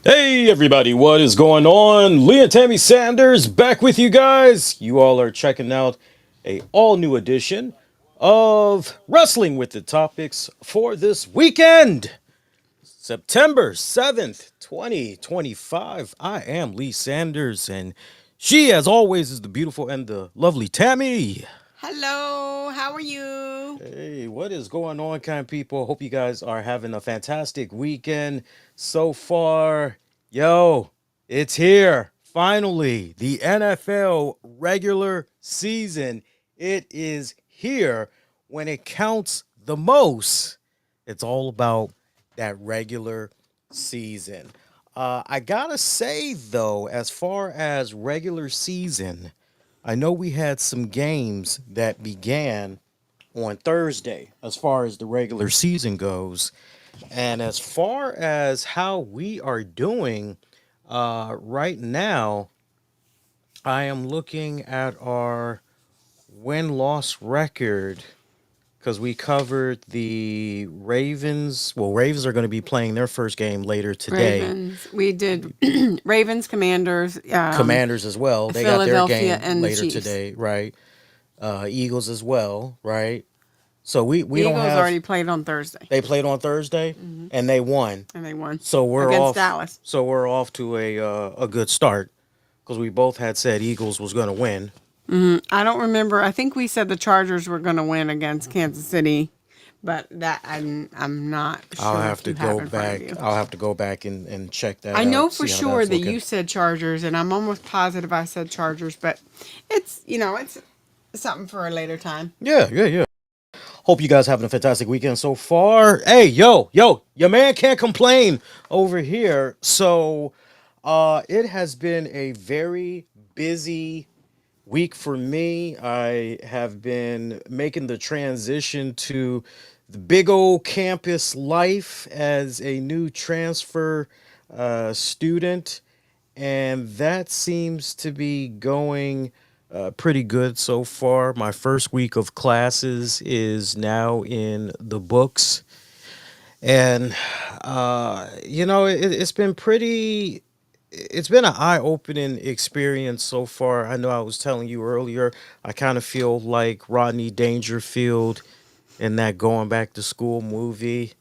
Hey everybody, what is going on? Iryna Tammy Sanders back with you guys. You all are checking out a all new edition of Wrestling with the Topics for this weekend, September 7th, 2025. I am Lee Sanders and she as always is the beautiful and the lovely Tammy. Hello, how are you? Hey, what is going on, kind people? Hope you guys are having a fantastic weekend so far. Yo, it's here. Finally, the NFL regular season. It is here when it counts the most. It's all about that regular season. I gotta say, though, as far as regular season, I know we had some games that began on Thursday as far as the regular season goes. And as far as how we are doing right now, I am looking at our win loss record because we covered the Ravens. Well, Ravens are going to be playing their first game later today. Ravens. We did Ravens, Commanders, Commanders as well. They got their Philadelphia, game and the later Chiefs. today, right? Eagles as well, right? So we The don't Eagles have. already played on Thursday, They played on Thursday and they won. and they won So we're against off. Dallas. So we're off to a good start because we both had said Eagles was going to win. I don't remember. I think we said the Chargers were going to win against Kansas City, but that I'm not I'll sure have if to you have go in front of back. you. I'll have to go back and check that I know out. for See how sure that's that looking. you said Chargers, and I'm almost positive I said Chargers, but it's something for a later time. Yeah, yeah, yeah. Hope you guys having a fantastic weekend so far. Hey, yo, your man can't complain over here. So, it has been a very busy week for me. I have been making the transition to the big old campus life as a new transfer student, and that seems to be going pretty good so far. My first week of classes is now in the books, and it's been pretty, it's been an eye-opening experience so far. I know I was telling you earlier, I kind of feel like Rodney Dangerfield in that Going Back to School movie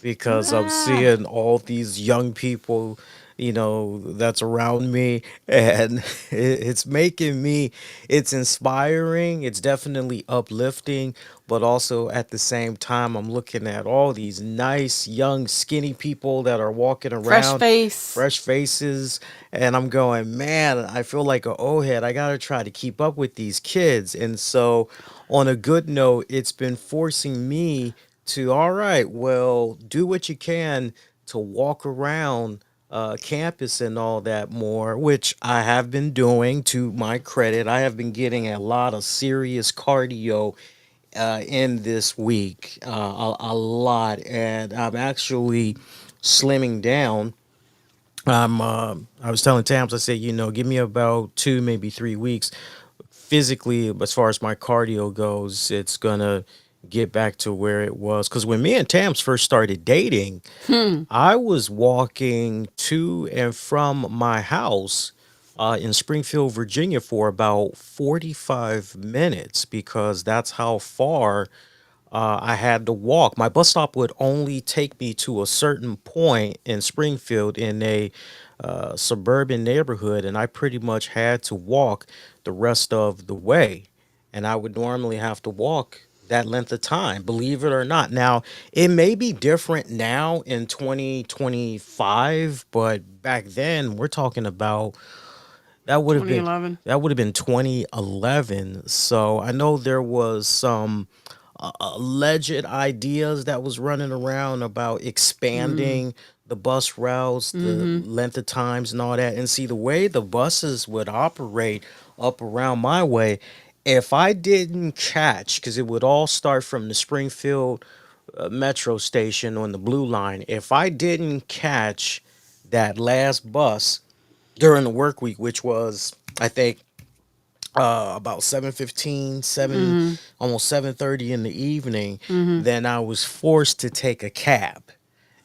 because I'm Ah, seeing all these young people, that's around me, and it's making me, it's inspiring, it's definitely uplifting, but also at the same time, I'm looking at all these nice, young, skinny people that are walking fresh around, face. fresh faces, and I'm going, man, I feel like a old head. I gotta try to keep up with these kids. And so, on a good note, it's been forcing me to, all right, well, do what you can to walk around campus and all that more, which I have been doing to my credit. I have been getting a lot of serious cardio in this week, a lot, and I'm actually slimming down. I was telling Tams, I said, give me about 2, maybe 3 weeks physically, as far as my cardio goes, it's gonna get back to where it was. Because when me and Tams first started dating, I was walking to and from my house in Springfield, Virginia, for about 45 minutes because that's how far I had to walk. My bus stop would only take me to a certain point in Springfield in a suburban neighborhood, and I pretty much had to walk the rest of the way. And I would normally have to walk that length of time, believe it or not. Now, it may be different now in 2025, but back then we're talking about that would have been 2011. 2011. So I know there was some alleged ideas that was running around about expanding the bus routes, the Mm-hmm. length of times and all that. And see the way the buses would operate up around my way, if I didn't catch, because it would all start from the Springfield metro station on the blue line, if I didn't catch that last bus during the work week, which was, I think, about 7:15, 7, Mm-hmm. almost 7:30 in the evening, Mm-hmm. then I was forced to take a cab.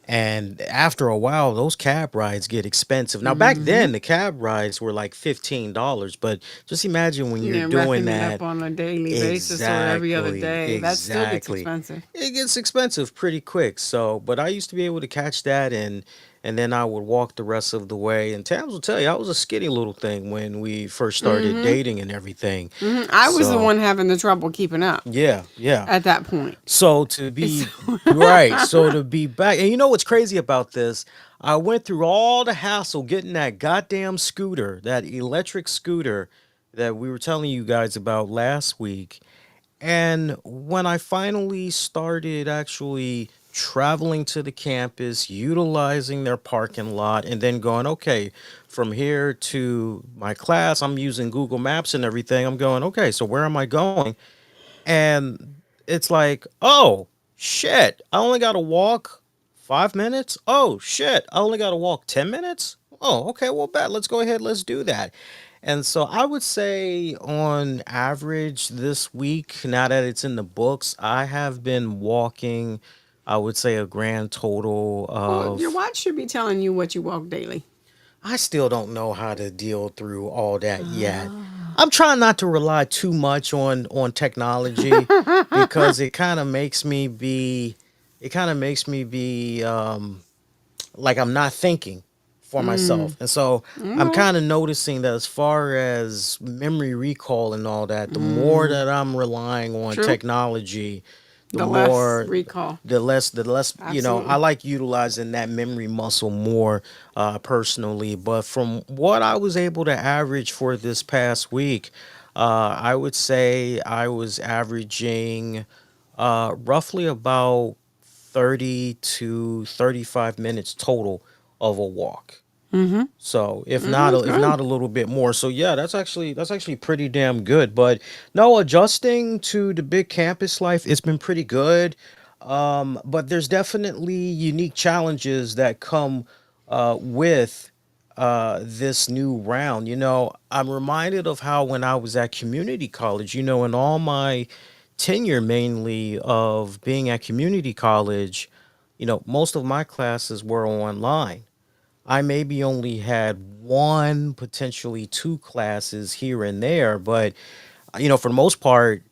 And after a while, those cab rides get expensive. Now, back then, the cab rides were like $15, but just imagine when you're Yeah, doing racking it that. up on a daily basis or every other Exactly, day. That still gets exactly. expensive. It gets expensive pretty quick. So, but I used to be able to catch that, and then I would walk the rest of the way. And Tams will tell you, I was a skinny little thing when we first started dating and everything. I was the So, one having the trouble keeping up yeah, yeah. at that point. So to It's be right, so to be back, and you know what's crazy about this? I went through all the hassle getting that goddamn scooter, that electric scooter that we were telling you guys about last week. And when I finally started actually traveling to the campus, utilizing their parking lot, and then going, okay, from here to my class, I'm using Google Maps and everything. I'm going, okay, so where am I going? And it's like, oh, shit, I only got to walk 5 minutes. Oh, shit, I only got to walk 10 minutes. Oh, okay, well, bet. Let's go ahead. Let's do that. And so I would say, on average, this week, now that it's in the books, I have been walking, I would say, a grand total well, your of. watch should be telling you what you walk daily. I still don't know how to deal through all that yet. I'm trying not to rely too much on technology because it kind of makes me be like I'm not thinking for myself. And so I'm Okay. kind of noticing that as far as memory recall and all that, the more that I'm relying on True. technology, the The less more recall. the less I Absolutely. like utilizing that memory muscle more personally. But from what I was able to average for this past week, I would say I was averaging roughly about 30 to 35 minutes total of a walk. So That's if good. not a little bit more. So yeah, that's actually pretty damn good. But no, adjusting to the big campus life, it's been pretty good. But there's definitely unique challenges that come with this new round. I'm reminded of how when I was at community college, in all my tenure mainly of being at community college, most of my classes were online. I maybe only had one, potentially two classes here and there, but for the most part,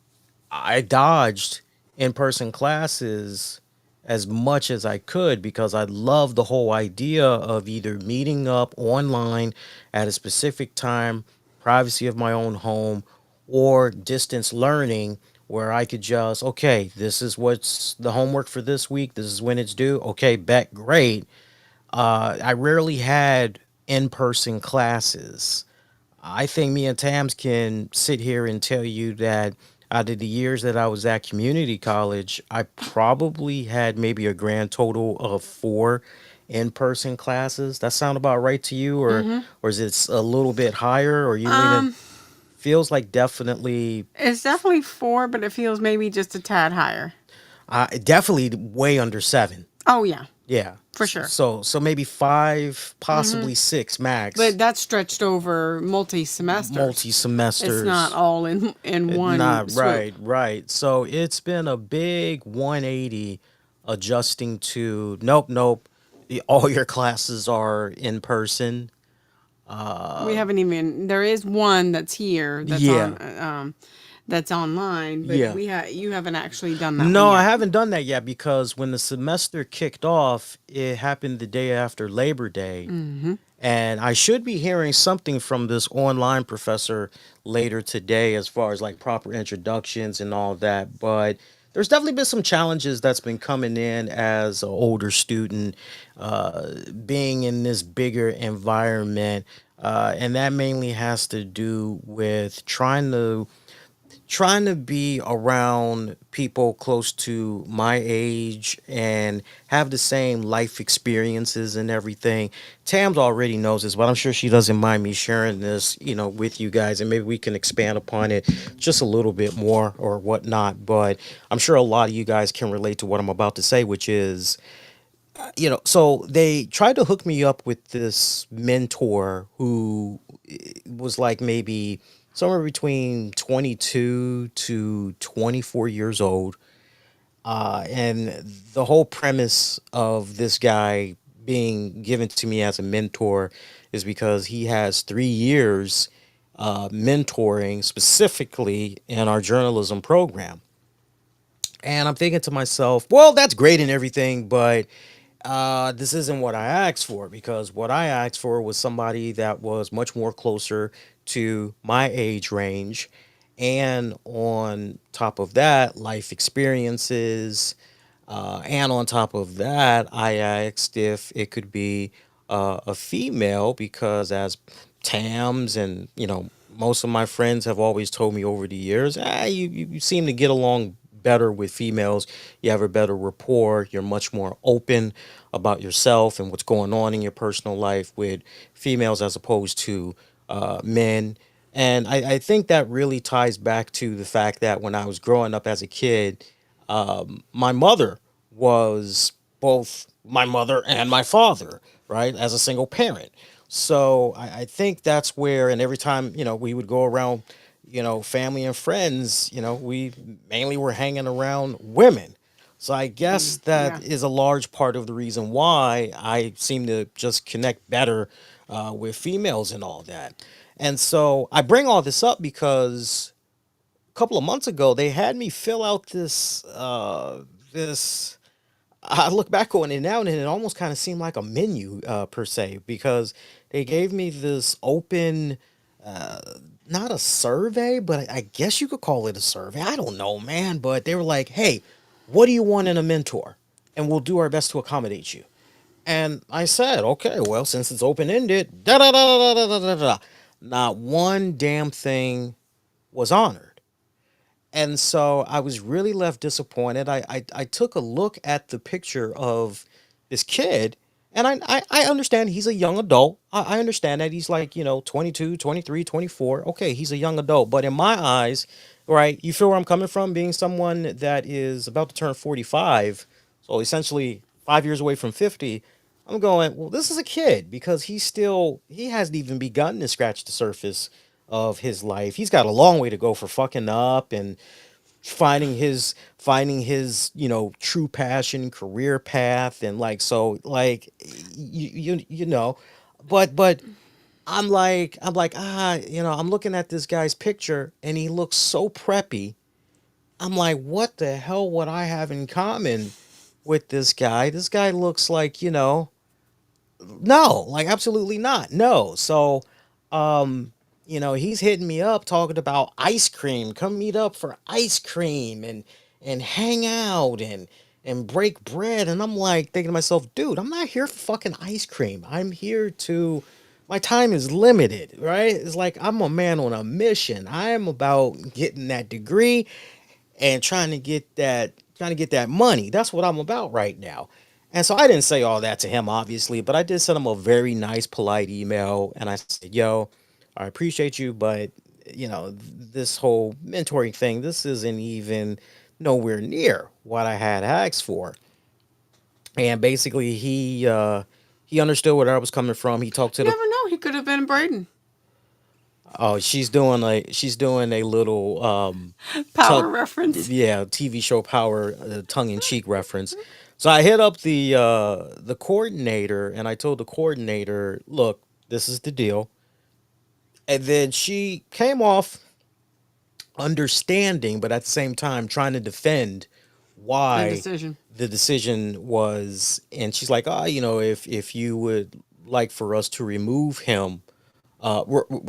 I dodged in person classes as much as I could because I love the whole idea of either meeting up online at a specific time, privacy of my own home, or distance learning where I could just, okay, this is what's the homework for this week. This is when it's due. Okay, bet, great. I rarely had in person classes. I think me and Tams can sit here and tell you that out of the years that I was at community college, I probably had maybe a grand total of four in person classes. That sound about right to you, or is it a little bit higher? Or you leaning? Um, Feels like definitely, it's definitely four, but it feels maybe just a tad higher. definitely way under seven. Oh yeah, Yeah. for sure. So maybe five, possibly six max. But that's stretched over multi semesters. Multi It's not semesters. all in one Not swoop. right, right. So it's been a big 180 adjusting to nope, nope. All your classes are in person. We haven't even. There is one that's here Yeah, that's online, but yeah. you haven't actually done that one No, I yet. haven't done that yet because when the semester kicked off, it happened the day after Labor Day. And I should be hearing something from this online professor later today as far as like proper introductions and all that. But there's definitely been some challenges that's been coming in as an older student, being in this bigger environment. And that mainly has to do with trying to be around people close to my age and have the same life experiences and everything. Tams already knows this, but I'm sure she doesn't mind me sharing this, with you guys, and maybe we can expand upon it just a little bit more or whatnot. But I'm sure a lot of you guys can relate to what I'm about to say, which is, so they tried to hook me up with this mentor who was like maybe somewhere between 22 to 24 years old. And the whole premise of this guy being given to me as a mentor is because he has 3 years mentoring specifically in our journalism program. And I'm thinking to myself, well, that's great and everything, but this isn't what I asked for, because what I asked for was somebody that was much more closer to my age range. And on top of that, life experiences. And on top of that, I asked if it could be a female, because as Tams and, most of my friends have always told me over the years, you seem to get along better with females. You have a better rapport. You're much more open about yourself and what's going on in your personal life with females as opposed to men. And I think that really ties back to the fact that when I was growing up as a kid, my mother was both my mother and my father, right, as a single parent. So I think that's where, and every time, we would go around, family and friends, we mainly were hanging around women. So I guess Yeah. that is a large part of the reason why I seem to just connect better with females and all that. And so I bring all this up because a couple of months ago they had me fill out this. I look back on it now and it almost kind of seemed like a menu per se, because they gave me this open, not a survey, but I guess you could call it a survey. I don't know, man. But they were like, hey, what do you want in a mentor? And we'll do our best to accommodate you. And I said, okay, well, since it's open ended, da da da da da da da da. Not one damn thing was honored. And so I was really left disappointed. I took a look at the picture of this kid, and I understand he's a young adult. I understand that he's like, 22, 23, 24. Okay, he's a young adult. But in my eyes, right, you feel where I'm coming from, being someone that is about to turn 45, so essentially 5 years away from 50. I'm going, well, this is a kid, because he hasn't even begun to scratch the surface of his life. He's got a long way to go for fucking up and finding his true passion, career path. And like, so like, but I'm looking at this guy's picture and he looks so preppy. I'm like, what the hell would I have in common with this guy? This guy looks like, no, like absolutely not. No. So, he's hitting me up talking about ice cream. Come meet up for ice cream and hang out and break bread. And I'm like thinking to myself, dude, I'm not here for fucking ice cream. I'm here to my time is limited, right? It's like I'm a man on a mission. I am about getting that degree and trying to get that money. That's what I'm about right now. And so I didn't say all that to him, obviously, but I did send him a very nice, polite email, and I said, "Yo, I appreciate you, but this whole mentoring thing, this isn't even nowhere near what I had asked for." And basically, he understood where I was coming from. He talked to You the never know. He could have been Braden. Oh, she's doing a little Power tongue, reference. yeah, TV show Power, tongue in cheek reference. So I hit up the coordinator and I told the coordinator, look, this is the deal. And then she came off understanding, but at the same time trying to defend The why decision. the decision was. And she's like, if you would like for us to remove him,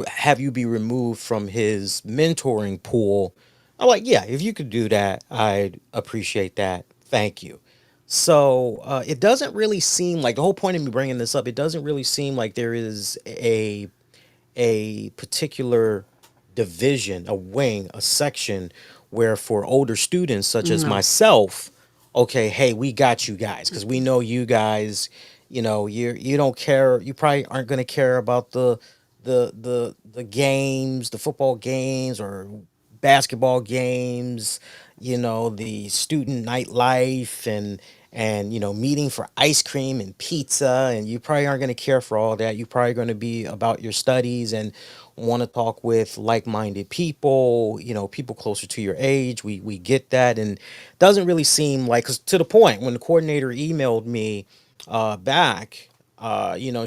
have you be removed from his mentoring pool. I'm like, yeah, if you could do that, I'd appreciate that. Thank you. So it doesn't really seem like, the whole point of me bringing this up, it doesn't really seem like there is a particular division, a wing, a section where for older students such as No. myself, okay, hey, we got you guys because we know you guys, you don't care, you probably aren't going to care about the games, the football games or basketball games, the student nightlife and meeting for ice cream and pizza, and you probably aren't going to care for all that. You're probably going to be about your studies and want to talk with like-minded people, people closer to your age. We get that, and doesn't really seem like, 'cause to the point when the coordinator emailed me back,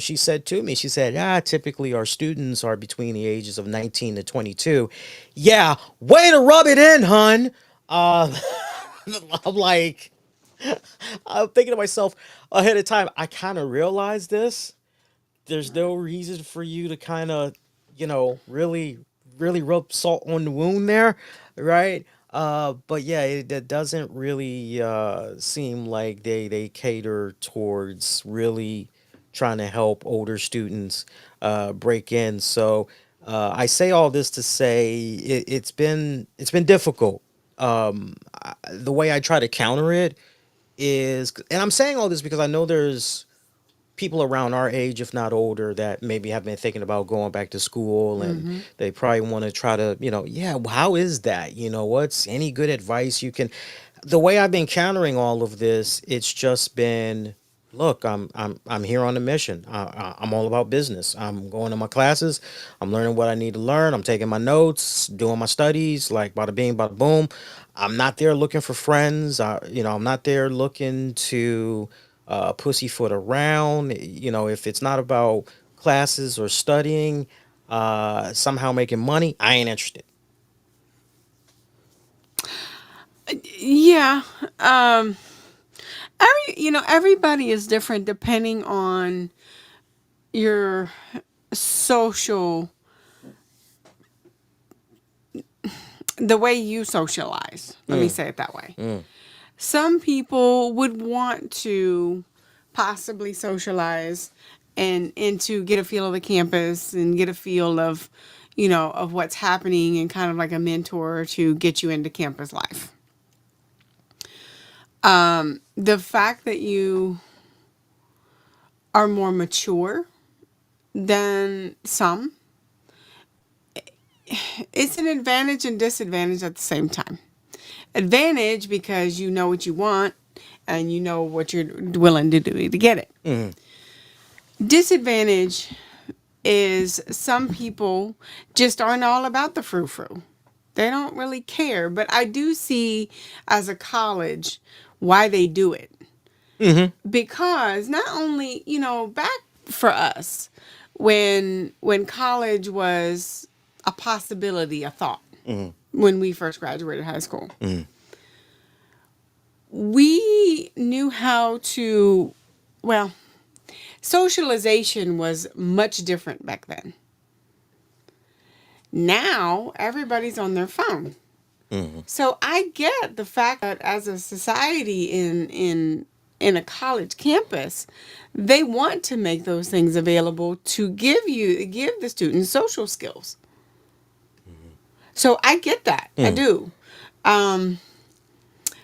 she said to me, she said, typically our students are between the ages of 19 to 22. Yeah, way to rub it in, hun. Uh, I'm like, I'm thinking to myself ahead of time, I kind of realized this. There's no reason for you to kind of, really, really rub salt on the wound there, right? But yeah, it doesn't really seem like they cater towards really trying to help older students break in. So I say all this to say it's been difficult. The way I try to counter it is, and I'm saying all this because I know there's people around our age, if not older, that maybe have been thinking about going back to school, and Mm-hmm. they probably want to try to, yeah, well, how is that? What's any good advice you can? The way I've been countering all of this, it's just been, look, I'm here on a mission. I'm all about business. I'm going to my classes. I'm learning what I need to learn. I'm taking my notes, doing my studies, like bada bing, bada boom. I'm not there looking for friends. I'm not there looking to pussyfoot around. If it's not about classes or studying, somehow making money, I ain't interested. Yeah. Um, everybody is different depending on your social, the way you socialize. Let me Mm, say it that way. mm, Some people would want to possibly socialize and to get a feel of the campus and get a feel of, of what's happening, and kind of like a mentor to get you into campus life. The fact that you are more mature than some, it's an advantage and disadvantage at the same time. Advantage because you know what you want and you know what you're willing to do to get it. mm, Disadvantage is some people just aren't all about the frou frou. They don't really care. But I do see as a college why they do it. mm, Because not only, back for us when college was a possibility, a thought, mm, when we first graduated high school, mm, we knew how to, well, socialization was much different back then. Now everybody's on their phone. mm, So I get the fact that as a society in a college campus, they want to make those things available to give the students social skills. So I get that. I mm, do. Um,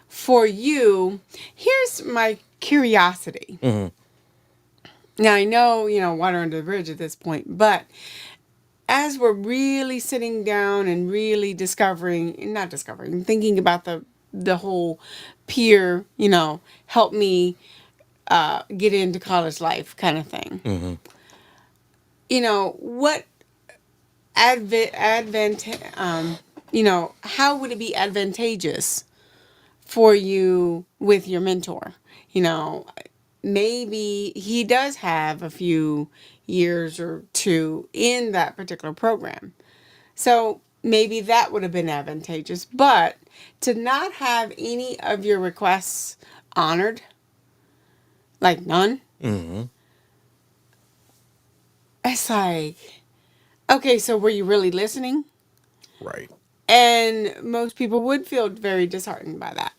for you, here's my curiosity. mm, Now I know, water under the bridge at this point, but as we're really sitting down and really not discovering, thinking about the whole peer, help me get into college life kind of thing. mm, What how would it be advantageous for you with your mentor? You know, Maybe he does have a few years or two in that particular program. So maybe that would have been advantageous. But to not have any of your requests honored, like none, mm. it's like, okay, so were you really listening? Right. And most people would feel very disheartened by that.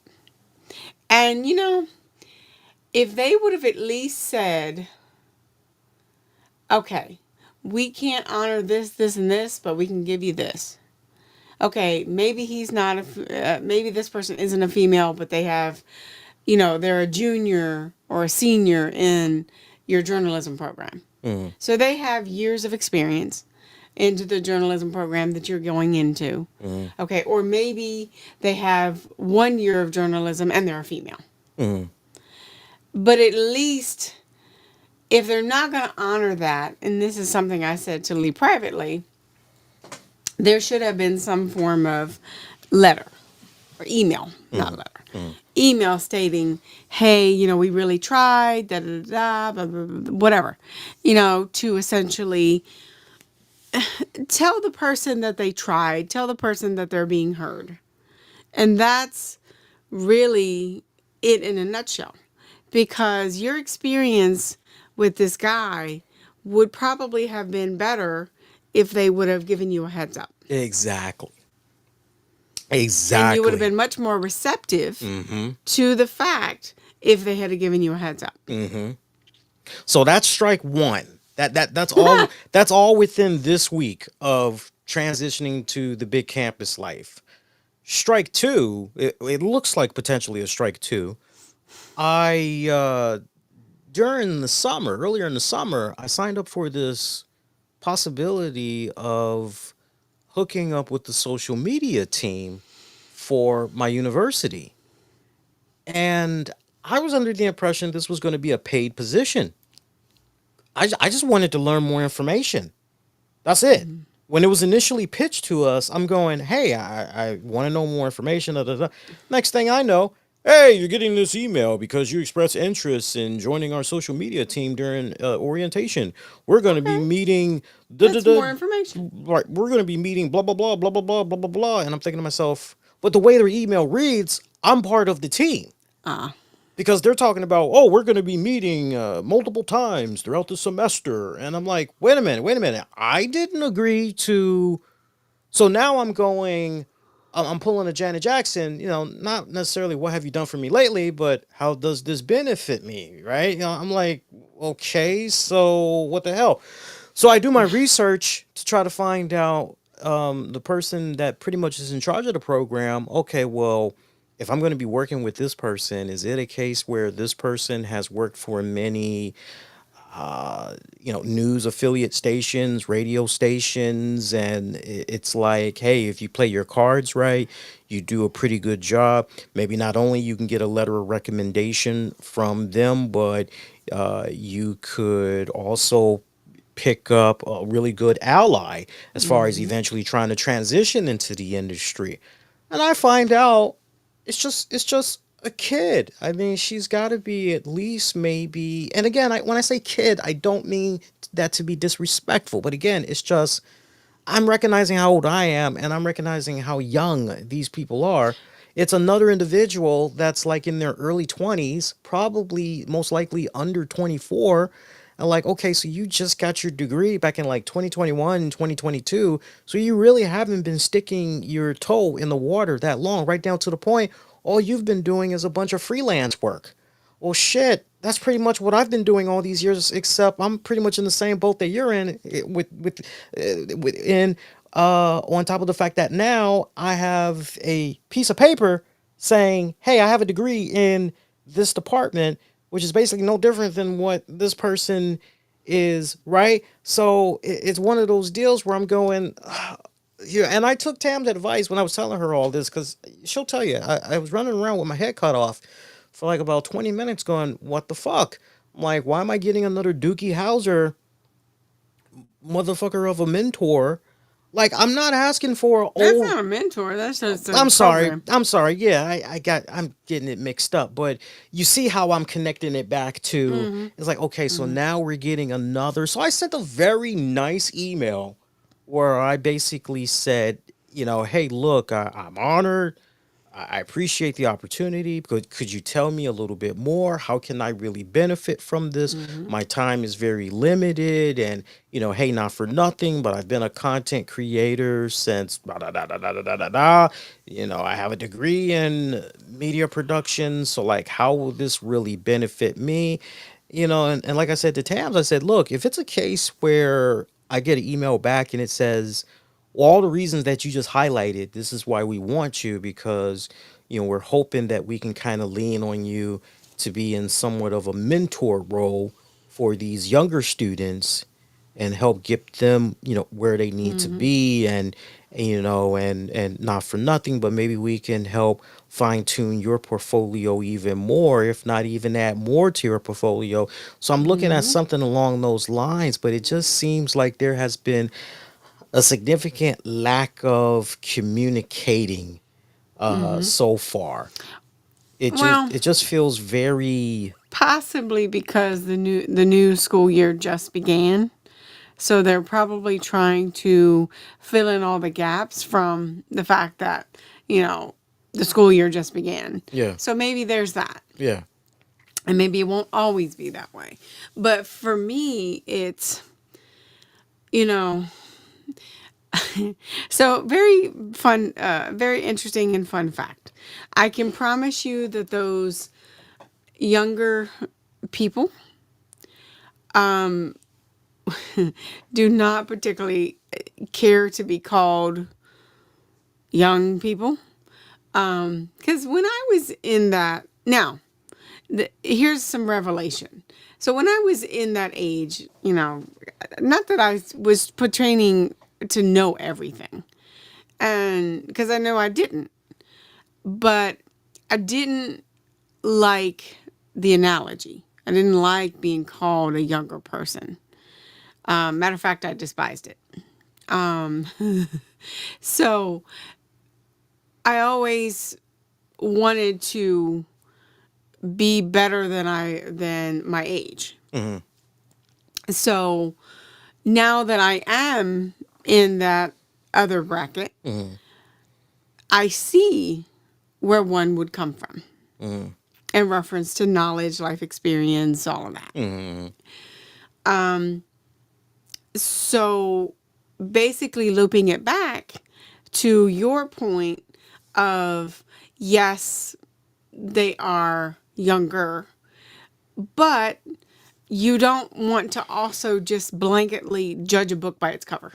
And, if they would have at least said, okay, we can't honor this, this, and this, but we can give you this. Okay, maybe he's not maybe this person isn't a female, but they have, they're a junior or a senior in your journalism program. Mm, So they have years of experience into the journalism program that you're going into. mm, Okay, or maybe they have 1 year of journalism and they're a female. mm, But at least if they're not going to honor that, and this is something I said to Lee privately, there should have been some form of letter or email, not letter. Email stating, hey, we really tried, da da da, blah, blah, blah, whatever, to essentially tell the person that they tried, tell the person that they're being heard. And that's really it in a nutshell. Because your experience with this guy would probably have been better if they would have given you a heads up. Exactly. And you would have Exactly. been much more receptive Mm-hmm. to the fact if they had given you a heads up. Mm-hmm. So that's strike one. That's all within this week of transitioning to the big campus life. Strike two, it looks like potentially a strike two. I during the summer, earlier in the summer, I signed up for this possibility of hooking up with the social media team for my university. And I was under the impression this was going to be a paid position. I just wanted to learn more information. That's it. When it was initially pitched to us, I'm going, hey, I want to know more information. Da, da, da. Next thing I know, hey, you're getting this email because you expressed interest in joining our social media team during orientation. We're going to be Okay, meeting, da, da, that's da, more information. right, we're going to be meeting blah, blah, blah, blah, blah, blah, blah, blah, blah. And I'm thinking to myself, but the way their email reads, I'm part of the team Ah, because they're talking about, oh, we're going to be meeting multiple times throughout the semester. And I'm like, wait a minute. I didn't agree to. So now I'm going, I'm pulling a Janet Jackson, not necessarily what have you done for me lately, but how does this benefit me, right? I'm like, okay, so what the hell? So I do my research to try to find out the person that pretty much is in charge of the program. Okay, well, if I'm going to be working with this person, is it a case where this person has worked for many news affiliate stations, radio stations, and it's like, hey, if you play your cards right, you do a pretty good job. Maybe not only you can get a letter of recommendation from them, but you could also pick up a really good ally as far as eventually trying to transition into the industry. And I find out it's just a kid. I mean, she's got to be at least maybe. And again, when I say kid, I don't mean that to be disrespectful. But again, it's just I'm recognizing how old I am, and I'm recognizing how young these people are. It's another individual that's like in their early 20s, probably most likely under 24. And like, okay, so you just got your degree back in like 2021, 2022. So you really haven't been sticking your toe in the water that long, right down to the point. All you've been doing is a bunch of freelance work. Well, shit, that's pretty much what I've been doing all these years. Except I'm pretty much in the same boat that you're in, on top of the fact that now I have a piece of paper saying, "Hey, I have a degree in this department," which is basically no different than what this person is, right? So it's one of those deals where I'm going. Yeah, and I took Tam's advice when I was telling her all this because she'll tell you I was running around with my head cut off for like about 20 minutes going, what the fuck? I'm like, why am I getting another Dookie Howser motherfucker of a mentor? Like, I'm not asking for that's old. not a mentor. That's just a I'm sorry. program. I'm sorry. Yeah, I'm getting it mixed up. But you see how I'm connecting it back to, Mm-hmm. it's like, okay, so Mm-hmm. now we're getting another. So I sent a very nice email where I basically said, hey, look, I'm honored. I appreciate the opportunity. Could you tell me a little bit more? How can I really benefit from this? Mm-hmm. My time is very limited, and hey, not for nothing, but I've been a content creator since da da da da da da da da. I have a degree in media production, so like, how will this really benefit me? And like I said to Tams, I said, look, if it's a case where I get an email back and it says, well, all the reasons that you just highlighted, this is why we want you because, we're hoping that we can kind of lean on you to be in somewhat of a mentor role for these younger students and help get them, where they need to Mm-hmm. be and not for nothing, but maybe we can help fine tune your portfolio even more, if not even add more to your portfolio. So I'm looking at Mm-hmm. something along those lines, but it just seems like there has been a significant lack of communicating Mm-hmm. so far. It just Well, it just feels very. possibly because the new school year just began. So they're probably trying to fill in all the gaps from the fact that, you know, the school year just began. Yeah, So maybe there's that. yeah. And maybe it won't always be that way. But for me, it's, you know, so very fun, very interesting and fun fact. I can promise you that those younger people do not particularly care to be called young people. Because when I was in that, now, here's some revelation. So when I was in that age, not that I was portraying to know everything, and because I know I didn't, but I didn't like the analogy. I didn't like being called a younger person. Matter of fact, I despised it. Um, so I always wanted to be better than my age. Hmm. So now that I am in that other bracket, Hmm. I see where one would come from Hmm. in reference to knowledge, life experience, all of that. Hmm. So basically, looping it back to your point of yes, they are younger, but you don't want to also just blanketly judge a book by its cover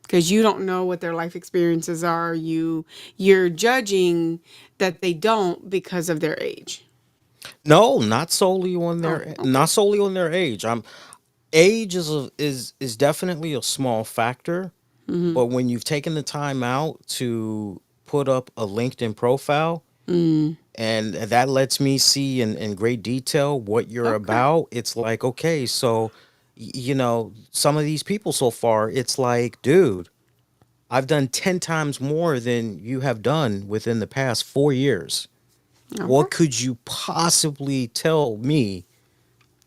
because you don't know what their life experiences are. You're judging that they don't because of their age. No, not solely on Oh, their okay. not solely on their age. Age is definitely a small factor, Mm-hmm. but when you've taken the time out to put up a LinkedIn profile, Mm, and that lets me see in great detail what you're okay. about, it's like, okay, so some of these people so far, it's like, dude, I've done 10 times more than you have done within the past 4 years. Okay. What could you possibly tell me?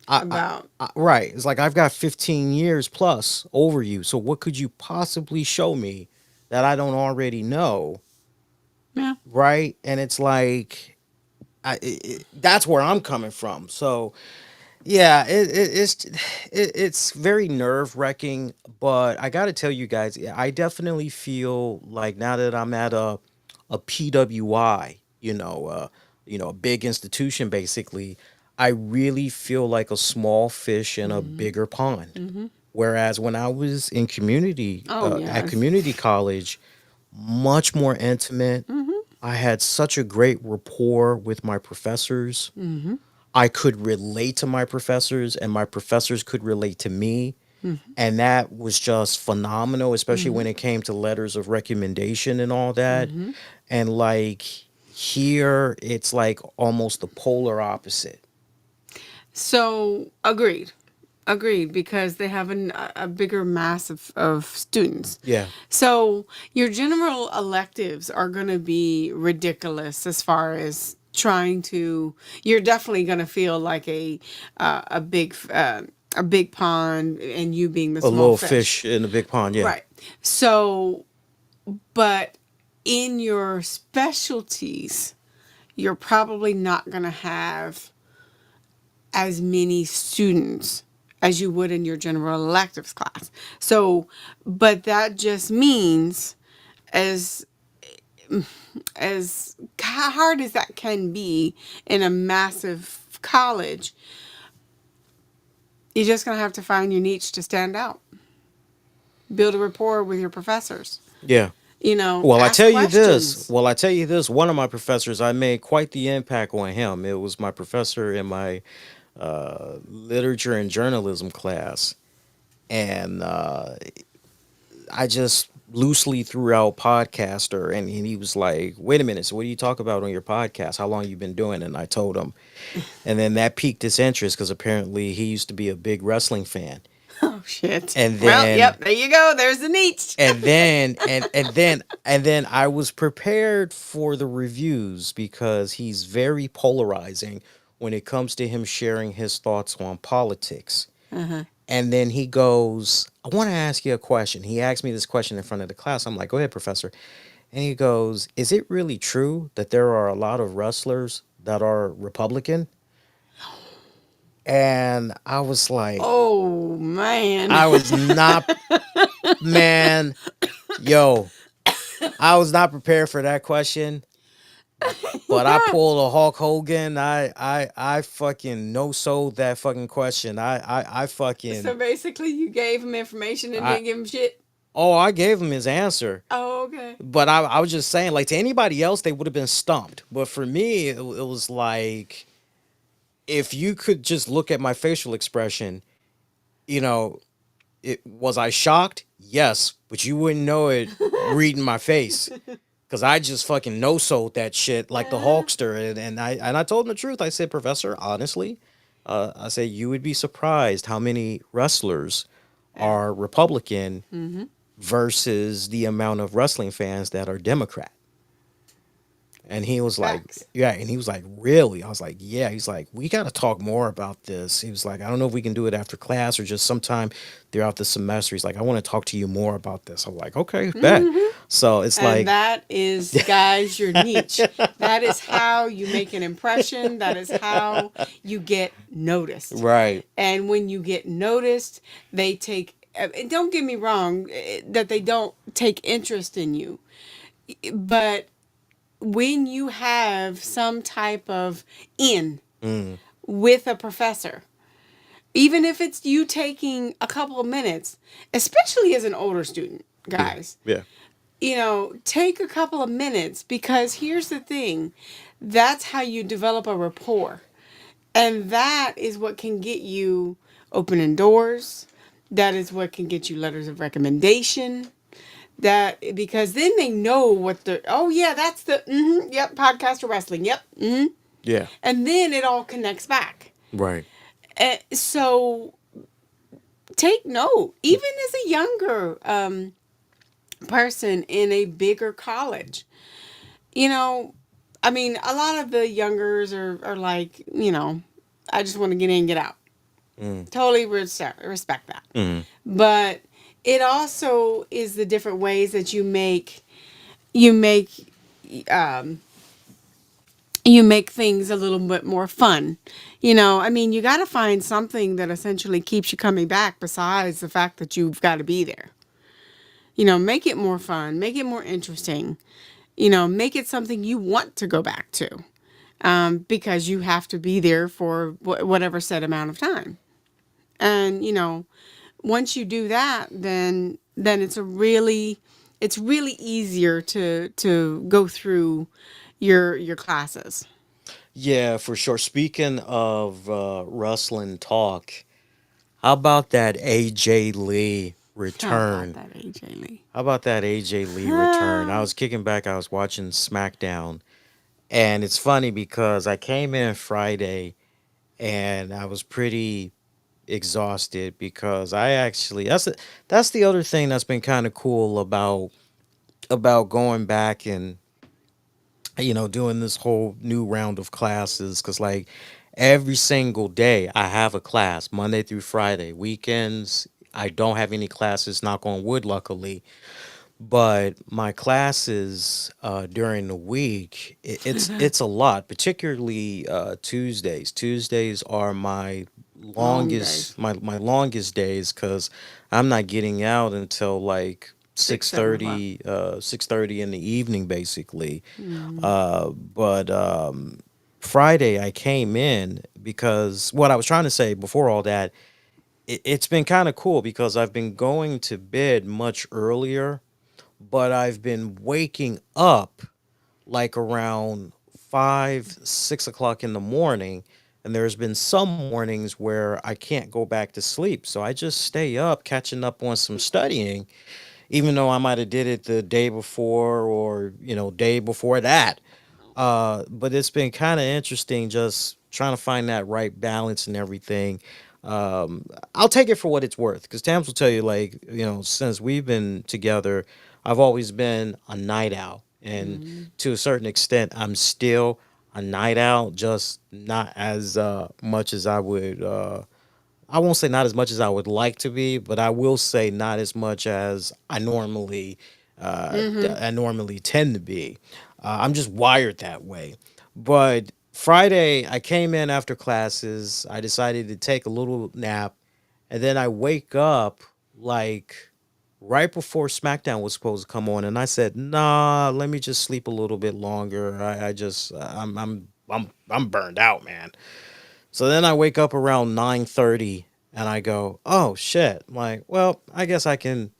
I, About, right. It's like I've got 15 years plus over you. So what could you possibly show me that I don't already know? yeah. Right. And it's like, that's where I'm coming from. So yeah, it's very nerve wracking. But I got to tell you guys, I definitely feel like now that I'm at a PWI, a big institution basically, I really feel like a small fish in a Mm-hmm. bigger pond. Mm-hmm. Whereas when I was in Oh, at yes. community college, much more intimate. Mm-hmm. I had such a great rapport with my professors. Mm-hmm. I could relate to my professors, and my professors could relate to me. Mm-hmm. And that was just phenomenal, especially Mm-hmm. when it came to letters of recommendation and all that. Mm-hmm. And like here, it's like almost the polar opposite. So, agreed. Agreed, because they have a bigger mass of students. Yeah. So, your general electives are going to be ridiculous as far as trying to, you're definitely going to feel like a big pond and you being the A small little fish. fish in a big pond. Yeah. Right. So, but in your specialties, you're probably not going to have as many students as you would in your general electives class. So, but that just means as as hard as that can be in a massive college, you're just going to have to find your niche to stand out. Build a rapport with your professors. Yeah. Well, I Ask tell you this. questions. Well, I tell you this. One of my professors, I made quite the impact on him. It was my professor in my literature and journalism class, and I just loosely threw out podcaster, and he was like, "Wait a minute, so what do you talk about on your podcast? How long you been doing it?" And I told him, and then that piqued his interest because apparently he used to be a big wrestling fan. Oh shit. And Well, then yep, there you go. There's the niche. and then I was prepared for the reviews because he's very polarizing when it comes to him sharing his thoughts on politics. Uh-huh. And then he goes, "I want to ask you a question." He asked me this question in front of the class. I'm like, "Go ahead, professor." And he goes, "Is it really true that there are a lot of wrestlers that are Republican?" And I was like, Oh man. I was not, man, yo, I was not prepared for that question. But I pulled a Hulk Hogan. I fucking no sold that fucking question. I So fucking basically, you gave him information and I didn't give him shit. oh, I gave him his answer. Oh, okay. But I was just saying, like, to anybody else, they would have been stumped. But for me, it was like, if you could just look at my facial expression, you know, it was I shocked? Yes, but you wouldn't know it reading my face. Cause I just fucking no sold that shit like the Hulkster, and I told him the truth. I said, Professor, honestly, I said you would be surprised how many wrestlers are Republican Mm-hmm. versus the amount of wrestling fans that are Democrat. And he was like, Facts. yeah. And he was like, really? I was like, yeah. He's like, we got to talk more about this. He was like, I don't know if we can do it after class or just sometime throughout the semester. He's like, I want to talk to you more about this. I'm like, okay, bet. Mm-hmm. So it's And like, that is, guys, your niche. That is how you make an impression. That is how you get noticed. right. And when you get noticed, they take, and don't get me wrong, that they don't take interest in you. But when you have some type of in Mm, with a professor, even if it's you taking a couple of minutes, especially as an older student, yeah. guys, Yeah. take a couple of minutes, because here's the thing, that's how you develop a rapport. And that is what can get you opening doors. That is what can get you letters of recommendation. That, because then they know what the, oh yeah, that's the yep, podcast or wrestling, yep. Yeah. And then it all connects back. Right. So take note, even as a younger person in a bigger college, you know, I mean, a lot of the youngers are like, I just want to get in, get out. Mm, Totally respect that. mm, But it also is the different ways that you make um, you make things a little bit more fun. I mean, you got to find something that essentially keeps you coming back besides the fact that you've got to be there. Make it more fun, make it more interesting. Make it something you want to go back to, because you have to be there for whatever set amount of time. And once you do that, then it's really easier to go through your classes. yeah, for sure. Speaking of wrestling talk, how about that AJ Lee How about return? that, AJ Lee? How about that AJ Lee return? I was kicking back, I was watching SmackDown, and it's funny because I came in Friday and I was pretty exhausted because I actually that's the other thing that's been kind of cool about going back and doing this whole new round of classes, because like every single day I have a class Monday through Friday. Weekends I don't have any classes, knock on wood, luckily. But my classes during the week, it's a lot, particularly Tuesdays are my Long days. longest days, because I'm not getting out until like Six, 7 o'clock. 6:30 in the evening, basically. Mm. But Friday I came in because what I was trying to say before all that, it's been kind of cool because I've been going to bed much earlier, but I've been waking up like around 5, 6 o'clock in the morning. And there's been some mornings where I can't go back to sleep. So I just stay up catching up on some studying, even though I might have did it the day before or day before that. But it's been kind of interesting just trying to find that right balance and everything. I'll take it for what it's worth because Tams will tell you, like, since we've been together, I've always been a night owl. And Mm-hmm. to a certain extent, I'm still a night owl, just not as much as I would. I won't say not as much as I would like to be, but I will say not as much as Mm-hmm. I normally tend to be. I'm just wired that way. But Friday, I came in after classes. I decided to take a little nap, and then I wake up like right before SmackDown was supposed to come on, and I said, "Nah, let me just sleep a little bit longer. I just I'm burned out, man." So then I wake up around 9:30 and I go, "Oh shit." I'm like, "Well, I guess I can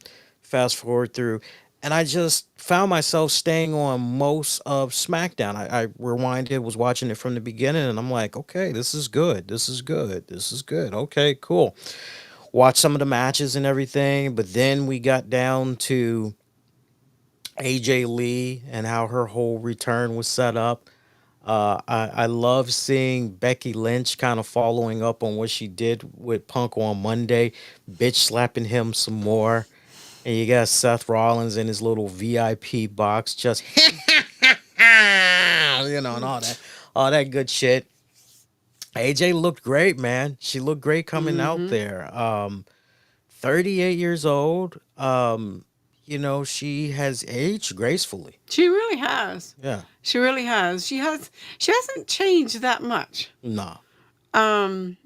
fast forward through." And I just found myself staying on most of SmackDown. I rewinded, was watching it from the beginning, and I'm like, "Okay, this is good. This is good. This is good. Okay, cool." Watch some of the matches and everything, but then we got down to AJ Lee and how her whole return was set up. I love seeing Becky Lynch kind of following up on what she did with Punk on Monday, bitch slapping him some more. And you got Seth Rollins in his little VIP box, just and all that good shit. AJ looked great, man. She looked great coming out Mm-hmm. there. 38 years old. She has aged gracefully. She really has. Yeah. She really has. She hasn't changed that much. Nah. Um,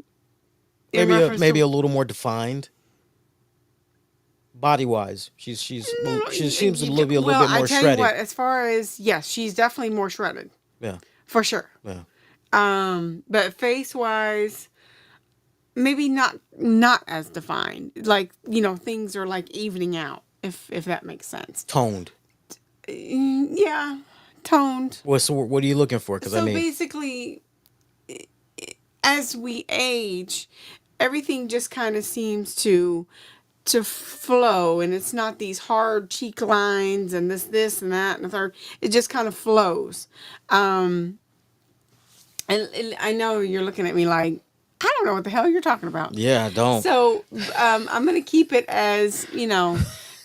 in Maybe reference maybe a to little more defined body wise. no, She seems to be a little well, bit I more tell you shredded. what. As far as yes, she's definitely more shredded Yeah, for sure. yeah. But face wise, maybe not as defined. Like things are like evening out. If that makes sense. Toned. Yeah, toned. What are you looking for? Because I So mean, basically, as we age, everything just kind of seems to flow, and it's not these hard cheek lines and this and that and the third. It just kind of flows. Um, and I know you're looking at me like I don't know what the hell you're talking about. yeah, I don't. So I'm gonna keep it as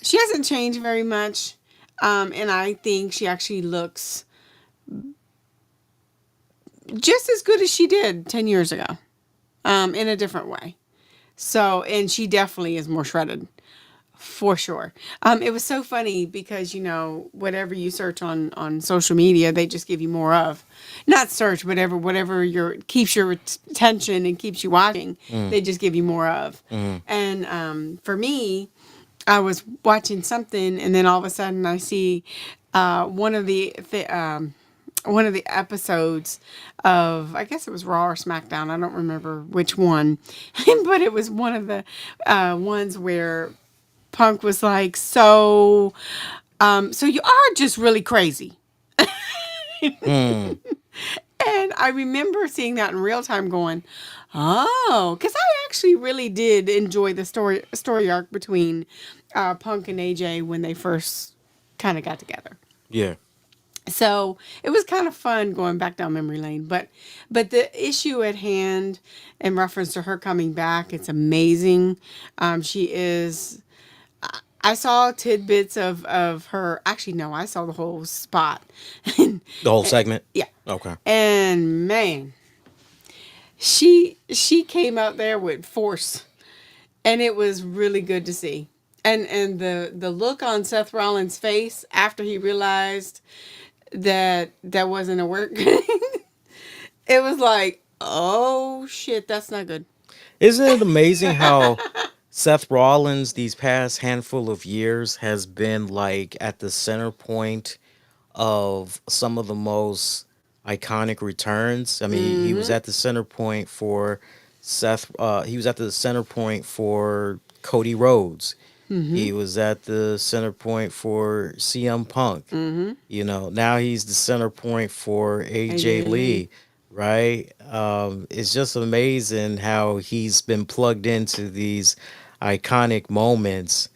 she hasn't changed very much, and I think she actually looks just as good as she did 10 years ago, in a different way. So, and she definitely is more shredded for sure. It was so funny because whatever you search on social media, they just give you more of. Not search, whatever your keeps your attention and keeps you watching, Mm, they just give you more of. mm. And for me, I was watching something, and then all of a sudden I see one of the episodes of, I guess it was Raw or SmackDown. I don't remember which one, but it was one of the ones where Punk was like, so you are just really crazy. Mm. And I remember seeing that in real time, going, oh, because I actually really did enjoy the story arc between Punk and AJ when they first kind of got together. Yeah. So it was kind of fun going back down memory lane, but the issue at hand, in reference to her coming back, it's amazing. She is. I saw tidbits of her. Actually, no, I saw the whole spot. The whole segment. Yeah, Okay. and man, she came out there with force, and it was really good to see. And the look on Seth Rollins' face after he realized that wasn't a work. It was like, oh shit, that's not good. Isn't it amazing how Seth Rollins these past handful of years has been like at the center point of some of the most iconic returns. I mean, he was Mm-hmm. at the center point for Seth. He was at the center point for Cody Rhodes. Mm-hmm. He was at the center point for CM Punk. Mm-hmm. Now he's the center point for AJ AJ Lee. Lee, right? It's just amazing how he's been plugged into these iconic moments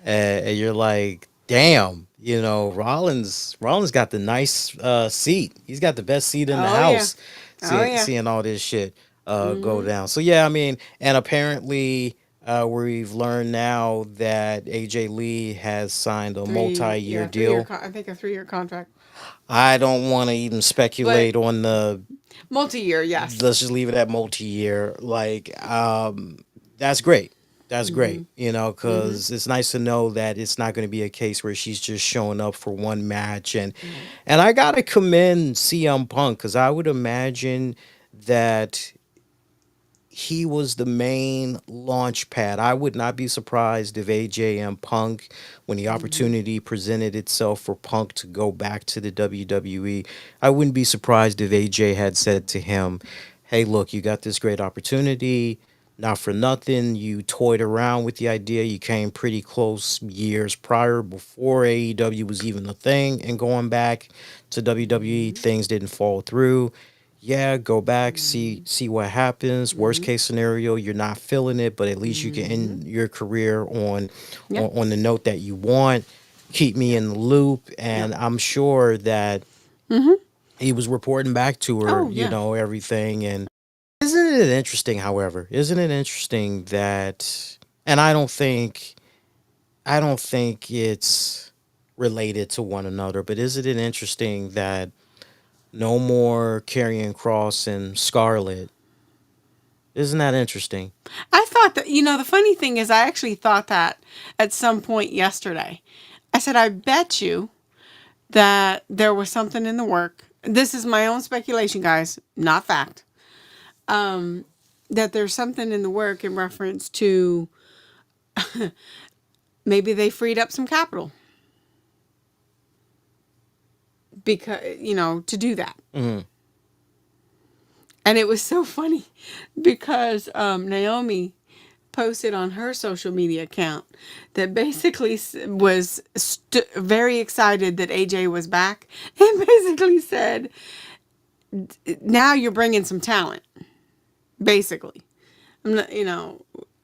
and you're like, damn, Rollins got the nice seat. He's got the best seat in the Oh yeah. house. Oh yeah. Seeing all this shit go Mm-hmm. down. So yeah, I mean, and apparently. We've learned now that AJ Lee has signed a multi-year Yeah, 3 year. deal. I think a 3 year contract, I don't want to even but speculate on the. multi-year. Yes. Let's just leave it at multi-year. That's great. That's Mm-hmm. great. Mm-hmm. Because it's nice to know that it's not going to be a case where she's just showing up for one match, and Right. and I gotta commend CM Punk because I would imagine that he was the main launch pad. I would not be surprised if AJ and Punk, when the Mm-hmm. opportunity presented itself for Punk to go back to the WWE, I wouldn't be surprised if AJ had said to him, "Hey, look, you got this great opportunity. Not for nothing, you toyed around with the idea. You came pretty close years prior, before AEW was even a thing, and going back to WWE, Mm-hmm. things didn't fall through. Yeah, go back, Mm-hmm. see what happens. Worst Mm-hmm. case scenario, you're not feeling it, but at least you can Mm-hmm. end your career on Yep. on the note that you want. Keep me Yep. in the loop." Yep. And I'm sure that Mm-hmm. he was reporting back to her, Oh yeah. everything. And isn't it interesting, however, isn't it interesting that, and I don't think it's related to one another, but isn't it interesting that no more Karrion Cross and Scarlett? Isn't that interesting? I thought that, the funny thing is, I actually thought that at some point yesterday. I said, I bet you that there was something in the work. This is my own speculation, guys, not fact. That there's something in the work in reference to maybe they freed up some capital because, to do that. Hmm. And it was so funny because Naomi posted on her social media account that basically was very excited that AJ was back and basically said, now you're bringing some talent, basically. I'm not,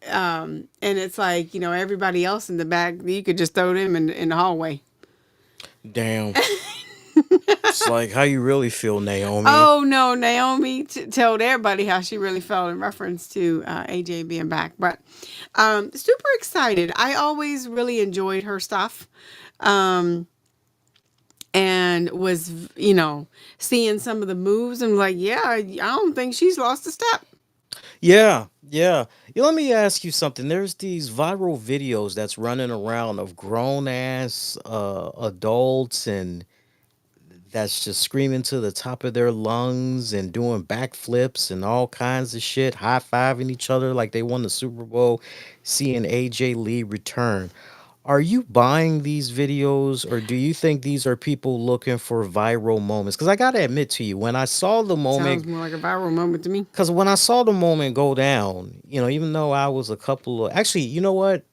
and it's like, everybody else in the back, you could just throw them in the hallway. Damn. It's like, how you really feel, Naomi? Oh no, Naomi told everybody how she really felt in reference to AJ being back. But super excited. I always really enjoyed her stuff, um, and was seeing some of the moves and like, yeah, I don't think she's lost a step. Yeah, yeah. Let me ask you something. There's these viral videos that's running around of grown ass adults, and that's just screaming to the top of their lungs and doing backflips and all kinds of shit, high fiving each other like they won the Super Bowl, seeing AJ Lee return. Are you buying these videos, or do you think these are people looking for viral moments? Because I got to admit to you, when I saw the Sounds moment, more like a viral moment to me. because when I saw the moment go down, even though I was a couple of, actually, you know what?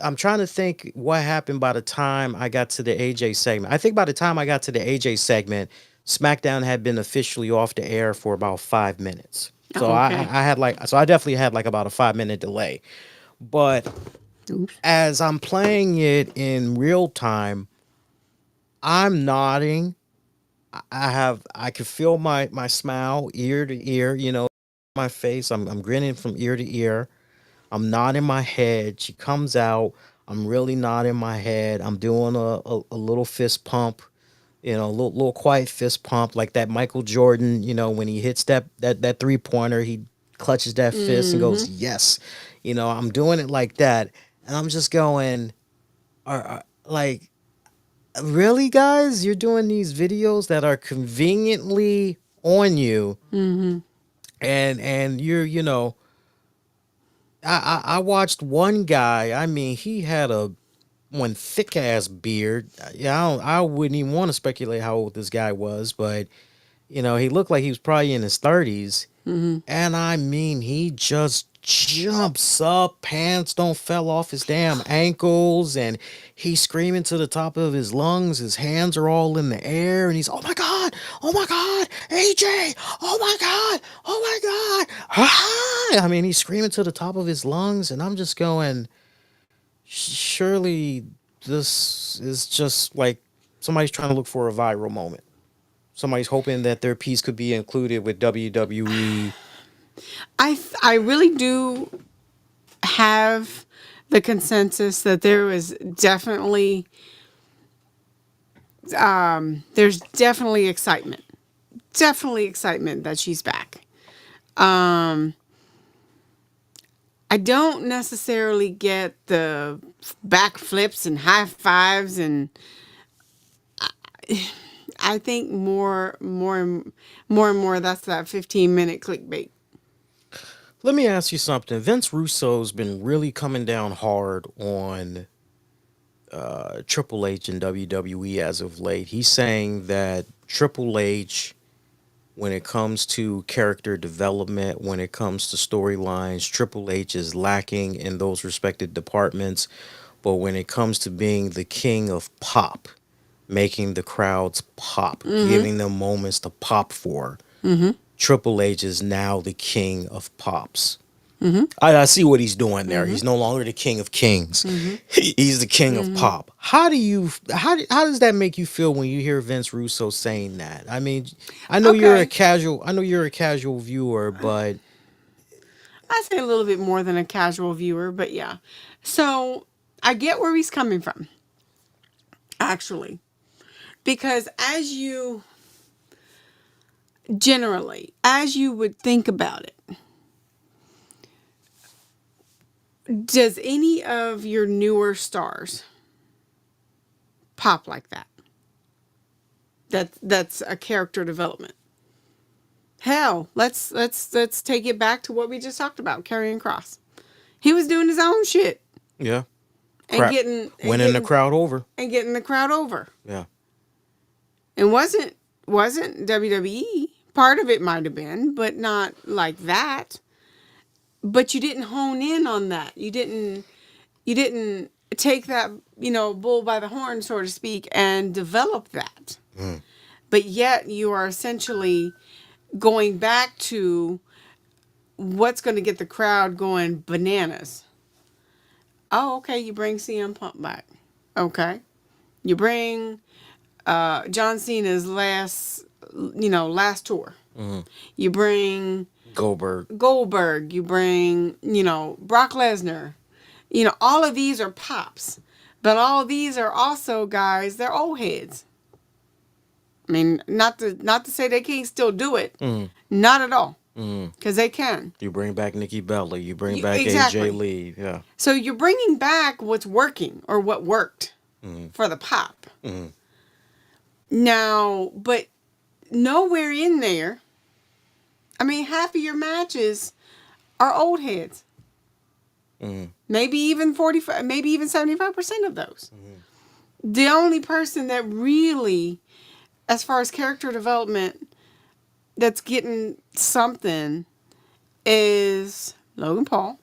I'm trying to think what happened by the time I got to the AJ segment. I think by the time I got to the AJ segment, SmackDown had been officially off the air for about 5 minutes. So Oh, okay. I had I definitely had like about a 5 minute delay. But Oops. as I'm playing it in real time, I'm nodding. I could feel my smile ear to ear, my face. I'm grinning from ear to ear. I'm nodding my head. She comes out. I'm really nodding my head. I'm doing a little fist pump, a little quiet fist pump like that Michael Jordan, when he hits that 3-pointer, he clutches that fist and Mm-hmm. goes, "Yes." I'm doing it like that. And I'm just going, like, really, guys? You're doing these videos that are conveniently on you, Mm-hmm. and you're, I watched one guy. I mean, he had a one thick ass beard. Yeah, I wouldn't even want to speculate how old this guy was, but he looked like he was probably in his 30s. Mm-hmm. And I mean, he just jumps up, pants don't fell off his damn ankles, and he's screaming to the top of his lungs. His hands are all in the air, and he's, oh my God, AJ, oh my God, oh my God. Ah! I mean, he's screaming to the top of his lungs, and I'm just going, Surely this is just like somebody's trying to look for a viral moment. Somebody's hoping that their piece could be included with WWE. I really do have the consensus that there's definitely excitement that she's back. I don't necessarily get the backflips and high fives, and I think more and more that's that 15-minute clickbait. Let me ask you something. Vince Russo's been really coming down hard on Triple H and WWE as of late. He's saying that Triple H, when it comes to character development, when it comes to storylines, Triple H is lacking in those respected departments. But when it comes to being the king of pop, making the crowds pop, giving them moments to pop for, Triple H is now the king of pops. I see what he's doing there. He's no longer the king of kings. He's the king of pop. How does that make you feel when you hear Vince Russo saying that? I mean, Okay, I know you're a casual viewer, but I say a little bit more than a casual viewer, but yeah. So I get where he's coming from, actually, because as you would think about it, does any of your newer stars pop like that? That's a character development. Hell, let's take it back to what we just talked about, Karrion Cross. He was doing his own shit yeah, and crap, getting and winning the getting crowd over. and getting the crowd over. Yeah, And wasn't WWE. Part of it might have been, but not like that. But you didn't hone in on that. You didn't take that, bull by the horn, so to speak, and develop that. mm, But yet you are essentially going back to what's going to get the crowd going bananas. Oh, okay, you bring CM Punk back. Okay. You bring John Cena's last tour. mm. You bring Goldberg. Goldberg. You bring, Brock Lesnar. All of these are pops. But all of these are also guys, they're old heads. I mean, not to say they can't still do it. Mm, Not at all. mm. Because they can. You bring back Nikki Bella. You bring back AJ Exactly. Lee. Yeah. So you're bringing back what's working or what worked Mm, for the pop. mm, Now, but nowhere in there, I mean, half of your matches are old heads. mm, Maybe even 45, maybe even 75% of those. The only person that really, as far as character development, that's getting something is Logan Paul.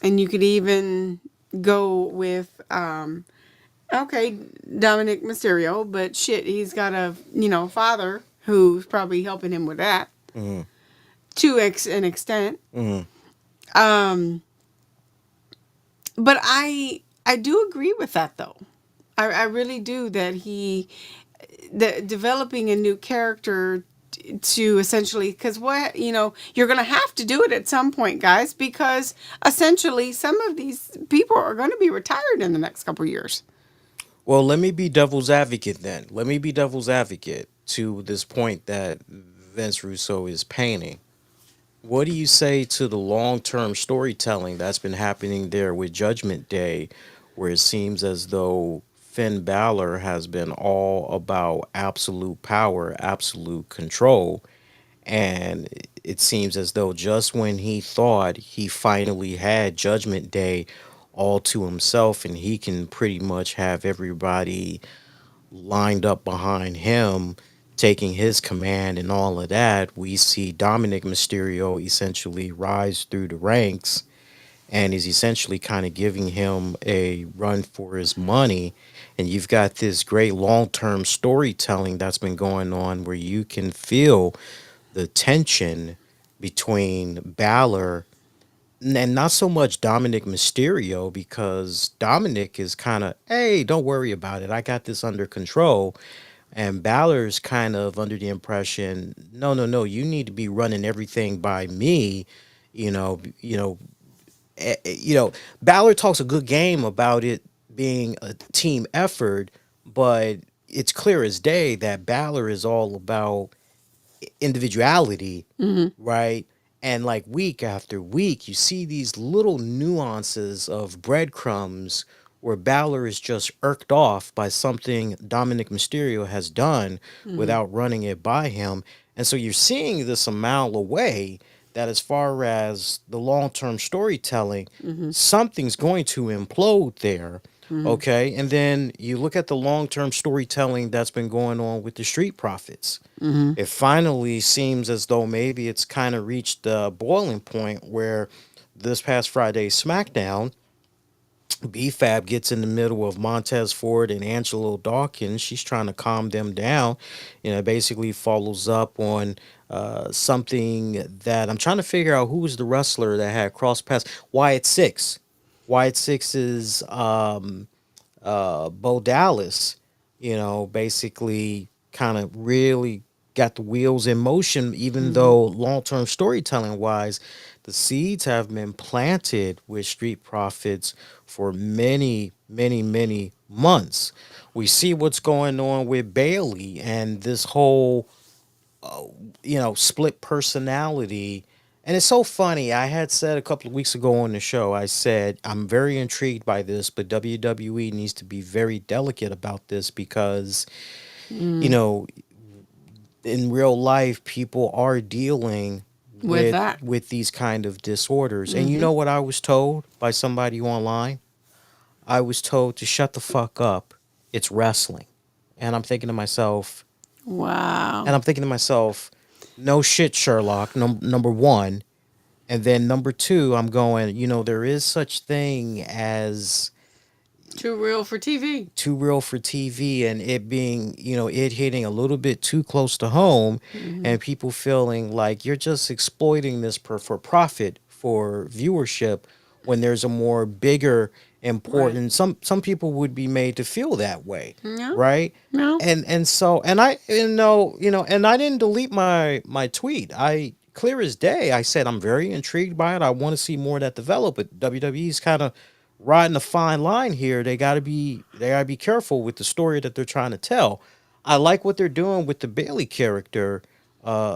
And you could even go with, okay, Dominic Mysterio, but shit, he's got a, father who's probably helping him with that mm, to an extent. mm. Um, but I do agree with that though. I really do that developing a new character to essentially, because you're going to have to do it at some point, guys, because essentially some of these people are going to be retired in the next couple of years. Well, let me be devil's advocate then. Let me be devil's advocate to this point that Vince Russo is painting. What do you say to the long term storytelling that's been happening there with Judgment Day, where it seems as though Finn Balor has been all about absolute power, absolute control, and it seems as though just when he thought he finally had Judgment Day all to himself and he can pretty much have everybody lined up behind him, taking his command and all of that, we see Dominic Mysterio essentially rise through the ranks and is essentially kind of giving him a run for his money. And you've got this great long term storytelling that's been going on where you can feel the tension between Balor and not so much Dominic Mysterio, because Dominic is kind of, hey, don't worry about it. I got this under control. And Balor's kind of under the impression, no, no, no, you need to be running everything by me. You know, you know, you know, Balor talks a good game about it being a team effort, but it's clear as day that Balor is all about individuality, right? And like week after week, you see these little nuances of breadcrumbs where Balor is just irked off by something Dominic Mysterio has done without running it by him. And so you're seeing this a mile away that, as far as the long term storytelling, something's going to implode there. Okay. And then you look at the long term storytelling that's been going on with the Street Profits. It finally seems as though maybe it's kind of reached the boiling point where this past Friday's SmackDown, BFAB gets in the middle of Montez Ford and Angelo Dawkins. She's trying to calm them down. You know, basically follows up on something that I'm trying to figure out who was the wrestler that had cross paths. Wyatt Six. Wyatt Six is Bo Dallas, you know, basically kind of really got the wheels in motion, even though long term storytelling wise, the seeds have been planted with Street Profits for many, many, many months. We see what's going on with Bailey and this whole split personality. And it's so funny. I had said a couple of weeks ago on the show, I said, I'm very intrigued by this, but WWE needs to be very delicate about this because, you know, in real life, people are dealing with that. with these kind of disorders. And you know what I was told by somebody online? I was told to shut the fuck up. It's wrestling. And I'm thinking to myself, Wow. no shit, Sherlock. Number one, and then number two, I'm going. There is such thing as Too real for TV. too real for TV, and it being, it hitting a little bit too close to home, and people feeling like you're just exploiting this for profit, for viewership, when there's a more bigger Right. important. Some people would be made to feel that way, No. right? No. And I didn't delete my tweet. I clear as day. I said I'm very intrigued by it. I want to see more of that develop. But WWE's kind of riding a fine line here. They gotta be careful with the story that they're trying to tell. I like what they're doing with the Bailey character